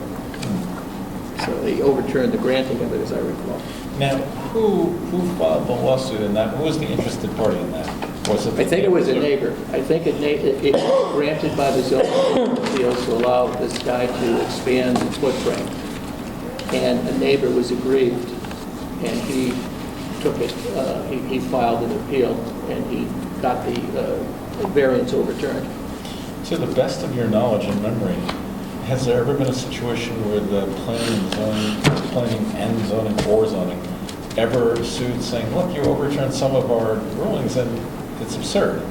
So they overturned the granting of it, as I recall. Now, who filed the lawsuit in that? Who was the interested party in that? Was it? I think it was a neighbor. I think it was granted by the zoning appeals to allow this guy to expand the footprint. And a neighbor was aggrieved, and he took it, he filed an appeal, and he got the variance overturned. To the best of your knowledge and memory, has there ever been a situation where the planning and zoning ever sued saying, look, you overturned some of our rulings and it's absurd?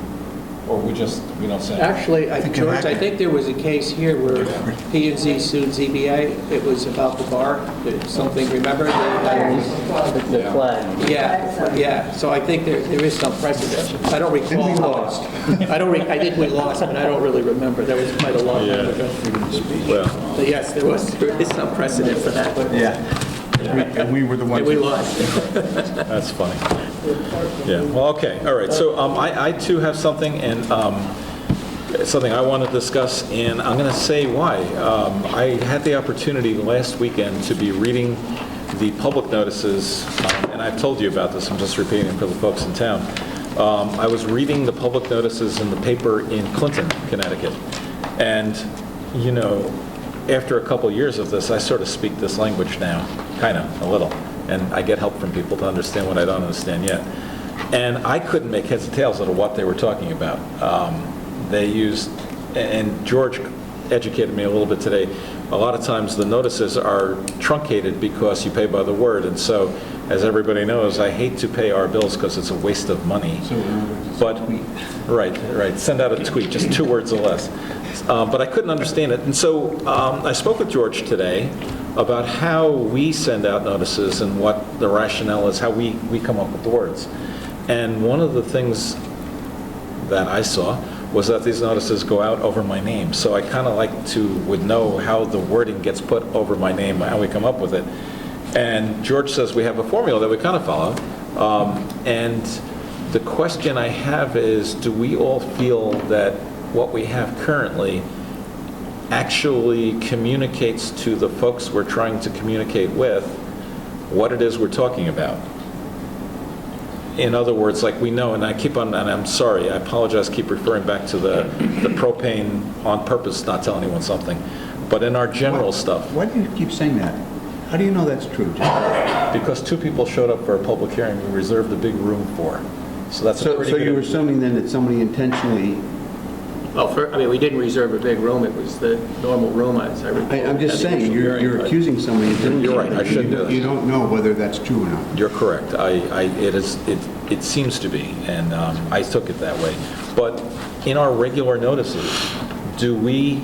Or we don't say anything? Actually, George, I think there was a case here where P&Z sued ZBA. It was about the bar, something, remember? The flag. Yeah. So I think there is some precedent. I don't recall. And we lost. I think we lost, but I don't really remember. That was quite a long time ago. Well, But yes, there is some precedent for that. Yeah. And we were the ones. And we lost. that's funny. Yeah, well, okay, all right. So I too have something, and something I want to discuss, and I'm going to say why. I had the opportunity last weekend to be reading the public notices, and I've told you about this, I'm just repeating for the folks in town. I was reading the public notices in the paper in Clinton, Connecticut, and, you know, after a couple years of this, I sort of speak this language now, kind of, a little, and I get help from people to understand what I don't understand yet. And I couldn't make heads or tails out of what they were talking about. They used, and George educated me a little bit today, a lot of times the notices are truncated because you pay by the word, and so, as everybody knows, I hate to pay our bills because it's a waste of money. But, right, send out a tweet, just 2 words or less. But I couldn't understand it, and so I spoke with George today about how we send out notices and what the rationale is, how we come up with the words. And one of the things that I saw was that these notices go out over my name. So I kind of would know how the wording gets put over my name, how we come up with it. And George says we have a formula that we kind of follow. And the question I have is, do we all feel that what we have currently actually communicates to the folks we're trying to communicate with what it is we're talking about? In other words, like we know, and I'm sorry, I apologize, keep referring back to the propane on purpose, not telling anyone something, but in our general stuff. Why do you keep saying that? How do you know that's true? Because 2 people showed up for a public hearing we reserved a big room for. So that's a pretty So good... you're assuming then that somebody intentionally... Well, we didn't reserve a big room. It was the normal room, as I recall. I'm just saying, you're accusing somebody... You're right, I shouldn't do that. You don't know whether that's true or not. You're correct. It seems to be, and I took it that way. But in our regular notices, do we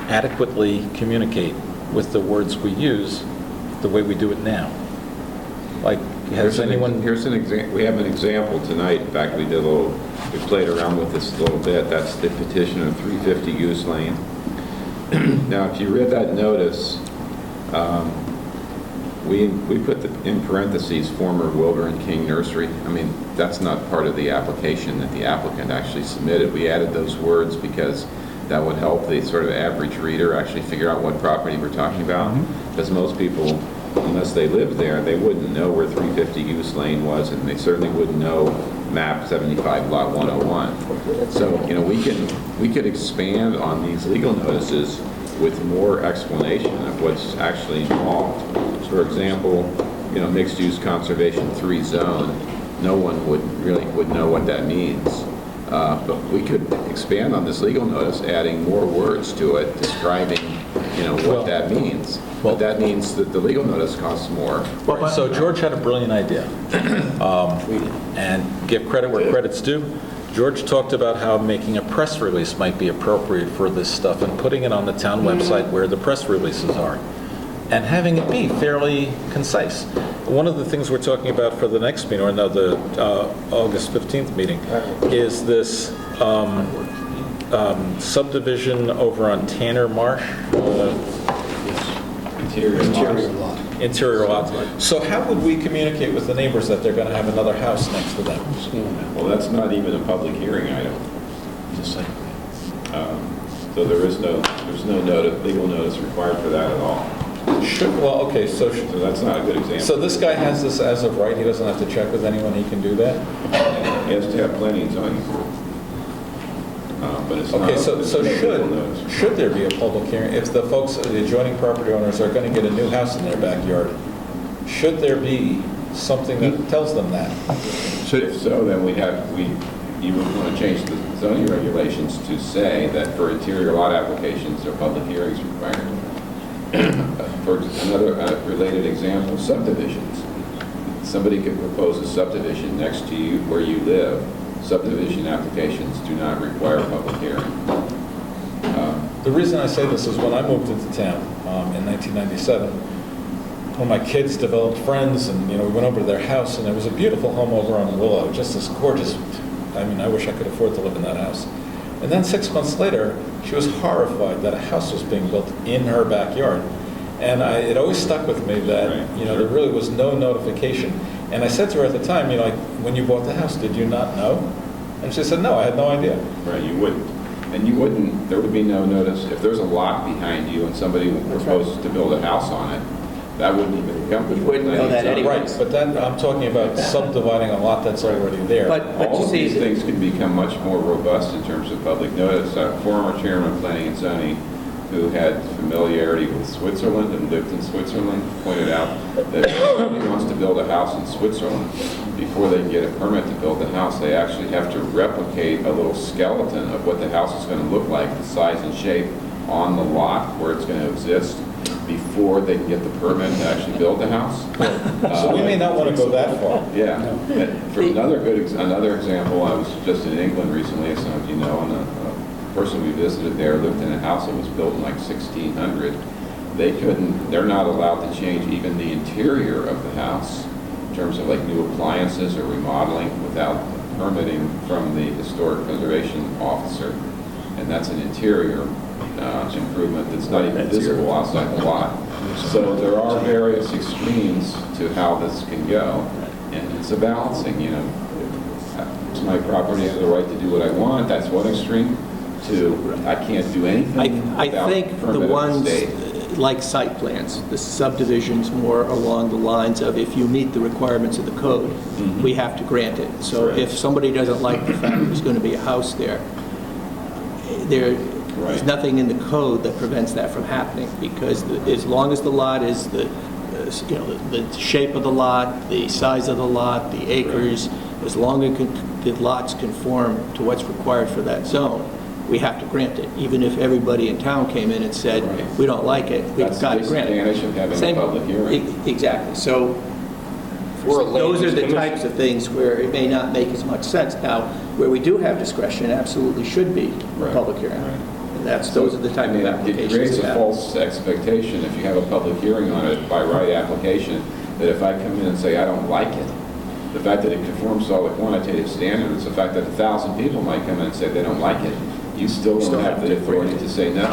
adequately communicate with the words we use the way we do it now? Like, has anyone... Here's an example, we have an example tonight, in fact, we played around with this a little bit, that's the petition of 350 Goose Lane. Now, if you read that notice, we put in parentheses, former Wilbur and King Nursery. I mean, that's not part of the application that the applicant actually submitted. We added those words because that would help the sort of average reader actually figure out what property we're talking about. Because most people, unless they lived there, they wouldn't know where 350 Goose Lane was, and they certainly wouldn't know map 75 lot 101. So, you know, we could expand on these legal notices with more explanation of what's actually involved. For example, you know, mixed-use conservation 3 zone, no one would know what that means. But we could expand on this legal notice, adding more words to it, describing, you know, what that means. But that means that the legal notice costs more. Right, so George had a brilliant idea. And give credit where credit's due. George talked about how making a press release might be appropriate for this stuff and putting it on the town website where the press releases are, and having it be fairly concise. One of the things we're talking about for the next meeting, or no, the August 15th meeting, is this subdivision over on Tanner Marsh. Interior lot. So how would we communicate with the neighbors that they're going to have another house next to them? Well, that's not even a public hearing item. Just like. So there's no legal notice required for that at all. Well, okay, so that's not a good example. So this guy has this as of right, he doesn't have to check with anyone, he can do that? He has to have plenty of zoning. But it's Okay, not so should there be a public hearing, if the folks, the adjoining property owners are going to get a new house in their backyard, should there be something that tells them that? If so, then you would want to change the zoning regulations to say that for interior lot applications, there are public hearings required. For another related example, subdivisions. Somebody could propose a subdivision next to you where you live. Subdivision applications do not require a public hearing. The reason I say this is when I moved into town in 1997, when my kids developed friends, and we went over to their house, and there was a beautiful home over on Willow, just this gorgeous. I mean, I wish I could afford to live in that house. And then 6 months later, she was horrified that a house was being built in her backyard. And it always stuck with me that, there really was no notification. And I said to her at the time, when you bought the house, did you not know? And she said, no, I had no idea. Right, you wouldn't. And there would be no notice. If there's a lot behind you and somebody proposes to build a house on it, that wouldn't even come before. You wouldn't know that anyway. Right, but then I'm talking about subdividing a lot that's already there. But all you of see, these things can become much more robust in terms of public notice. Former chairman of Planning and Zoning, who had familiarity with Switzerland and lived in Switzerland, pointed out that if somebody wants to build a house in Switzerland, before they can get a permit to build the house, they actually have to replicate a little skeleton of what the house is going to look like, the size and shape on the lot where it's going to exist, before they can get the permit to actually build the house. So we may not want to go that far. Yeah. For another example, I was just in England recently, as some of you know, and a person we visited there lived in a house that was built in like 1600. They're not allowed to change even the interior of the house in terms of like new appliances or remodeling without permitting from the historic preservation officer. And that's an interior improvement that's not even visible outside the lot. So there are various extremes to how this can go, and it's a balancing, It's my property, I have the right to do what I want, that's one extreme, to I can't do anything I without think the permit of the ones state. like site plans, the subdivisions more along the lines of if you meet the requirements of the code, we have to grant it. So if somebody doesn't like the fact there's going to be a house there, there's nothing in the code that prevents that from happening, because as long as the lot is the shape of the lot, the size of the lot, the acres, as long as the lots conform to what's required for that zone, we have to grant it. Even if everybody in town came in and said, we don't like it, we've got to grant it. That's the advantage of having a public hearing. Exactly. So those are the types of things where it may not make as much sense. Now, where we do have discretion, absolutely should be a public hearing. And those are the type of It applications creates we a have. false expectation if you have a public hearing on it by right application, that if I come in and say I don't like it, the fact that it conforms to all the quantitative standards, the fact that 1,000 people might come in and say they don't like it, you still don't have the authority to say no.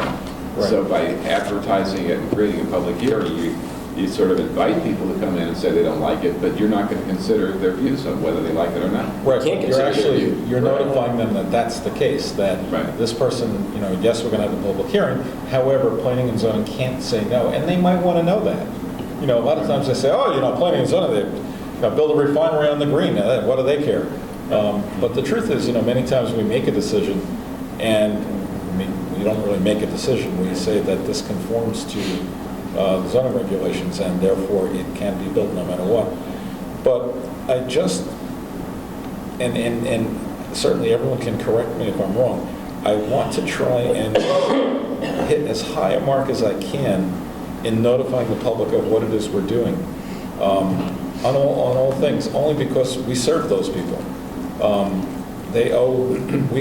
So by advertising it and creating a public hearing, you sort of invite people to come in and say they don't like it, but you're not going to consider their views on whether they like it or not. Right, Can't but consider you're notifying them that that's the case, that this person, yes, we're going to have a public hearing, however, planning and zoning can't say no, and they might want to know that. A lot of times they say, planning and zoning, they build a refinery on the green, what do they care? But the truth is, many times we make a decision, and we don't really make a decision. We say that this conforms to the zoning regulations, and therefore it can be built no matter what. But I just, and certainly everyone can correct me if I'm wrong, I want to try and hit as high a mark as I can in notifying the public of what it is we're doing on all things, only because we serve those people. We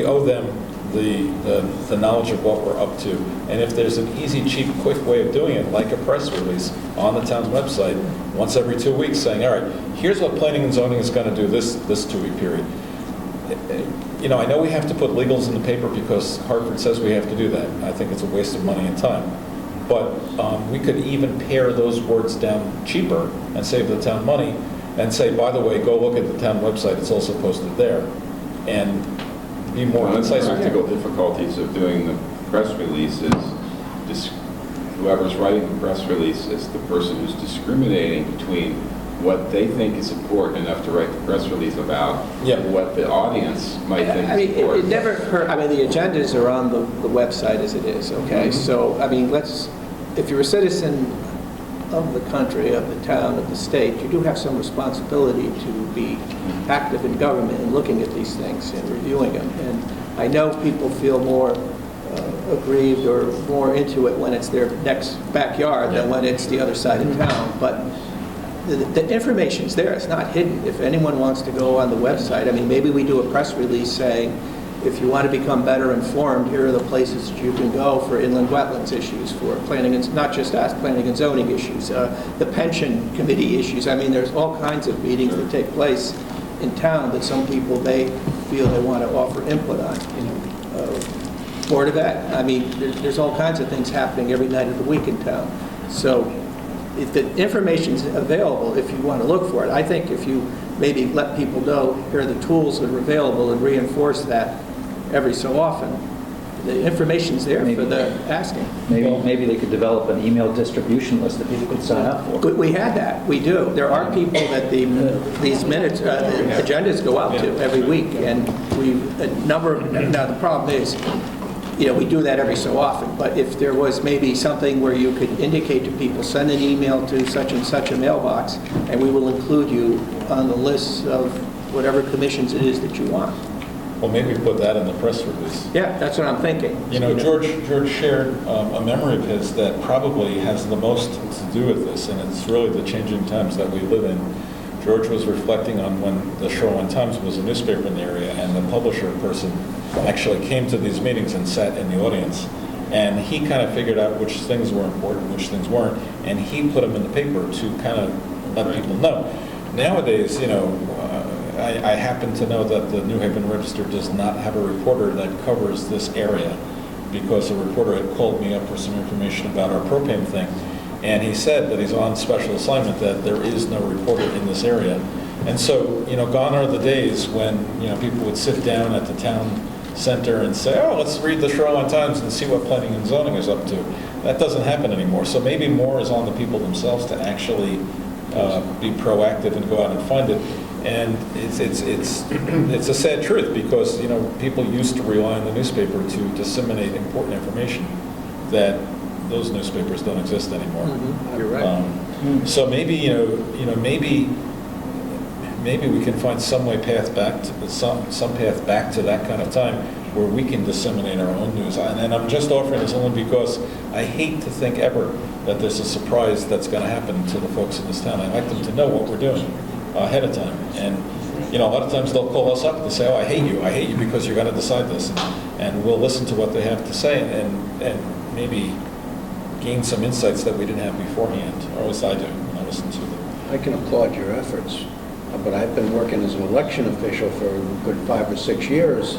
owe them the knowledge of what we're up to. And if there's an easy, cheap, quick way of doing it, like a press release on the town's website, once every 2 weeks saying, all right, here's what planning and zoning is going to do this 2-week period. I know we have to put legals in the paper because Hartford says we have to do that. I think it's a waste of money and time. But we could even pare those words down cheaper and save the town money and say, by the way, go look at the town website, it's also posted there. And be more One of the concise. practical difficulties of doing the press release is whoever's writing the press release is the person who's discriminating between what they think is important enough to write the press release about what the audience might think is important. It never hurt, the agendas are on the website as it is, okay? So, if you're a citizen of the country, of the town, of the state, you do have some responsibility to be active in government and looking at these things and reviewing them. And I know people feel more aggrieved or more into it when it's their next backyard than when it's the other side of town. But the information's there. It's not hidden. If anyone wants to go on the website, maybe we do a press release saying, if you want to become better informed, here are the places that you can go for inland wetlands issues, for planning, and not just us, planning and zoning issues, the pension committee issues. There's all kinds of meetings that take place in town that some people may feel they want to offer input on. Board of Ed. There's all kinds of things happening every night of the week in town. So if the information's available, if you want to look for it, I think if you maybe let people know here are the tools that are available and reinforce that every so often, the information's there for the asking. Maybe they could develop an email distribution list that people could sign up for. We had that. We do. There are people that these minutes, agendas go out to every week, and now the problem is, we do that every so often, but if there was maybe something where you could indicate to people, send an email to such and such a mailbox, and we will include you on the list of whatever commissions it is that you want. Well, maybe put that in the press release. Yeah, that's what I'm thinking. George shared a memory of his that probably has the most to do with this, and it's really the changing times that we live in. George was reflecting on when the Shoreline Times was a newspaper in the area, and the publisher person actually came to these meetings and sat in the audience. And he kind of figured out which things were important, which things weren't, and he put them in the paper to kind of let people know. Nowadays, I happen to know that the New Haven Register does not have a reporter that covers this area, because a reporter had called me up for some information about our propane thing, and he said that he's on special assignment, that there is no reporter in this area. And so, gone are the days when, people would sit down at the town center and say, let's read the Shoreline Times and see what planning and zoning is up to. That doesn't happen anymore. So maybe more is on the people themselves to actually be proactive and go out and find it. And it's a sad truth, because people used to rely on the newspaper to disseminate important information that those newspapers don't exist anymore. You're right. So maybe maybe we can find some path back to that kind of time where we can disseminate our own news. And I'm just offering this only because I hate to think ever that there's a surprise that's going to happen to the folks in this town. I like them to know what we're doing ahead of time. And you know, a lot of times they'll call us up and say, oh, I hate you because you're going to decide this. And we'll listen to what they have to say and maybe gain some insights that we didn't have beforehand, or at least I do when I listen to them. I can applaud your efforts, but I've been working as an election official for a good 5 or 6 years,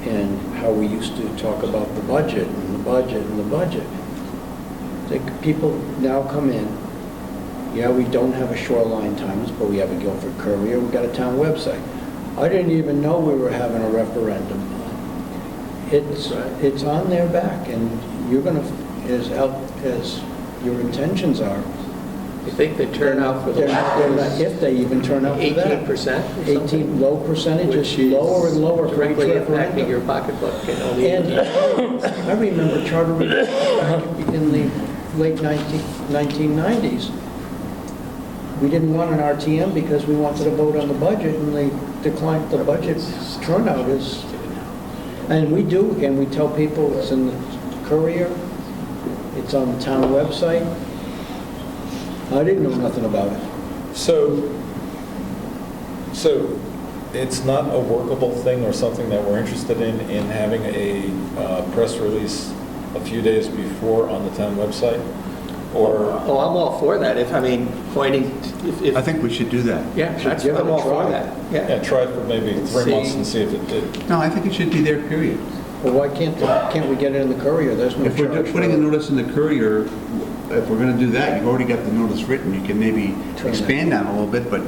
and how we used to talk about the budget and the budget and the budget. People now come in, yeah, we don't have a Shoreline Times, but we have a Guilford Courier, we got a town website. I didn't even know we were having a referendum. It's on their back, and you're going to, as your intentions are. You think they turn out for the If they even turn out for that. 18%? 18, low percentages, lower and lower for each Directly impacting referendum. your pocketbook. And I remember charter reviews back in the late 1990s. We didn't want an RTM because we wanted to vote on the budget, and they declined. The budget turnout is, and we do, and we tell people it's in the Courier, it's on the town website. I didn't know nothing about it. So it's not a workable thing or something that we're interested in having a press release a few days before on the town website? Or Oh, I'm all for that. If I think we should do that. Yeah, I'm all for that. yeah, try it for maybe 3 months and see if it did. No, I think it should be there, period. Well, why can't we get it in the Courier? There's no If we're charge. putting a notice in the Courier, if we're going to do that, you've already got the notice written. You can maybe expand on it a little bit, but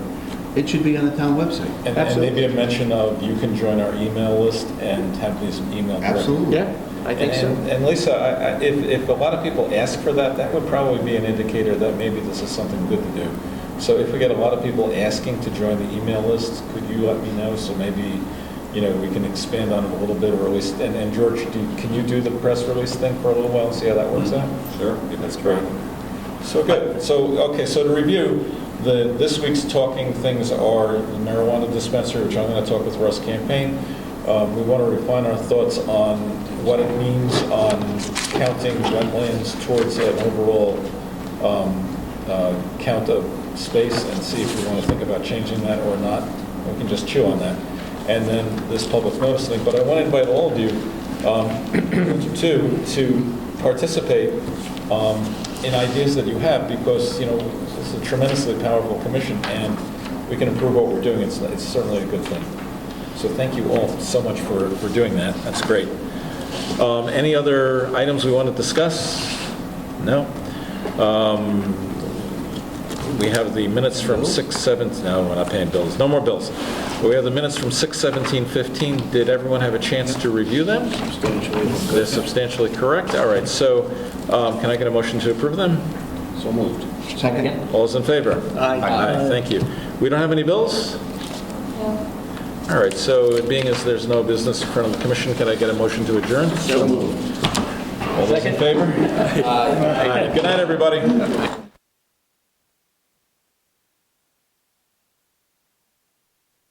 it should be on the town website. And maybe a mention of you can join our email list and have these emailed directly. Absolutely. Yeah, I think so. And Lisa, if a lot of people ask for that, that would probably be an indicator that maybe this is something good to do. So if we get a lot of people asking to join the email list, could you let me know? So maybe, you know, we can expand on it a little bit, or at least, and George, can you do the press release thing for a little while and see how that works out? Sure, that's great. So good. So, okay, so to review, this week's talking things are the marijuana dispensary, which I'm going to talk with Russ Campaign. We want to refine our thoughts on what it means on counting wetlands towards an overall count of space, and see if we want to think about changing that or not. We can just chew on that. And then this public notice thing. But I want to invite all of you to participate in ideas that you have, because, you know, it's a tremendously powerful commission, and we can improve what we're doing. It's certainly a good thing. So thank you all so much for doing that. That's great. Any other items we want to discuss? No? We have the minutes from 6/7. No, we're not paying bills. No more bills. We have the minutes from 6/17/15. Did everyone have a chance to review them? They're substantially correct. All right. So can I get a motion to approve them? So moved. Second? All those in favor? Aye. Thank you. We don't have any bills? All right. So being as there's no business in front of the commission, can I get a motion to adjourn? So moved. All those in favor? Aye. Good night, everybody.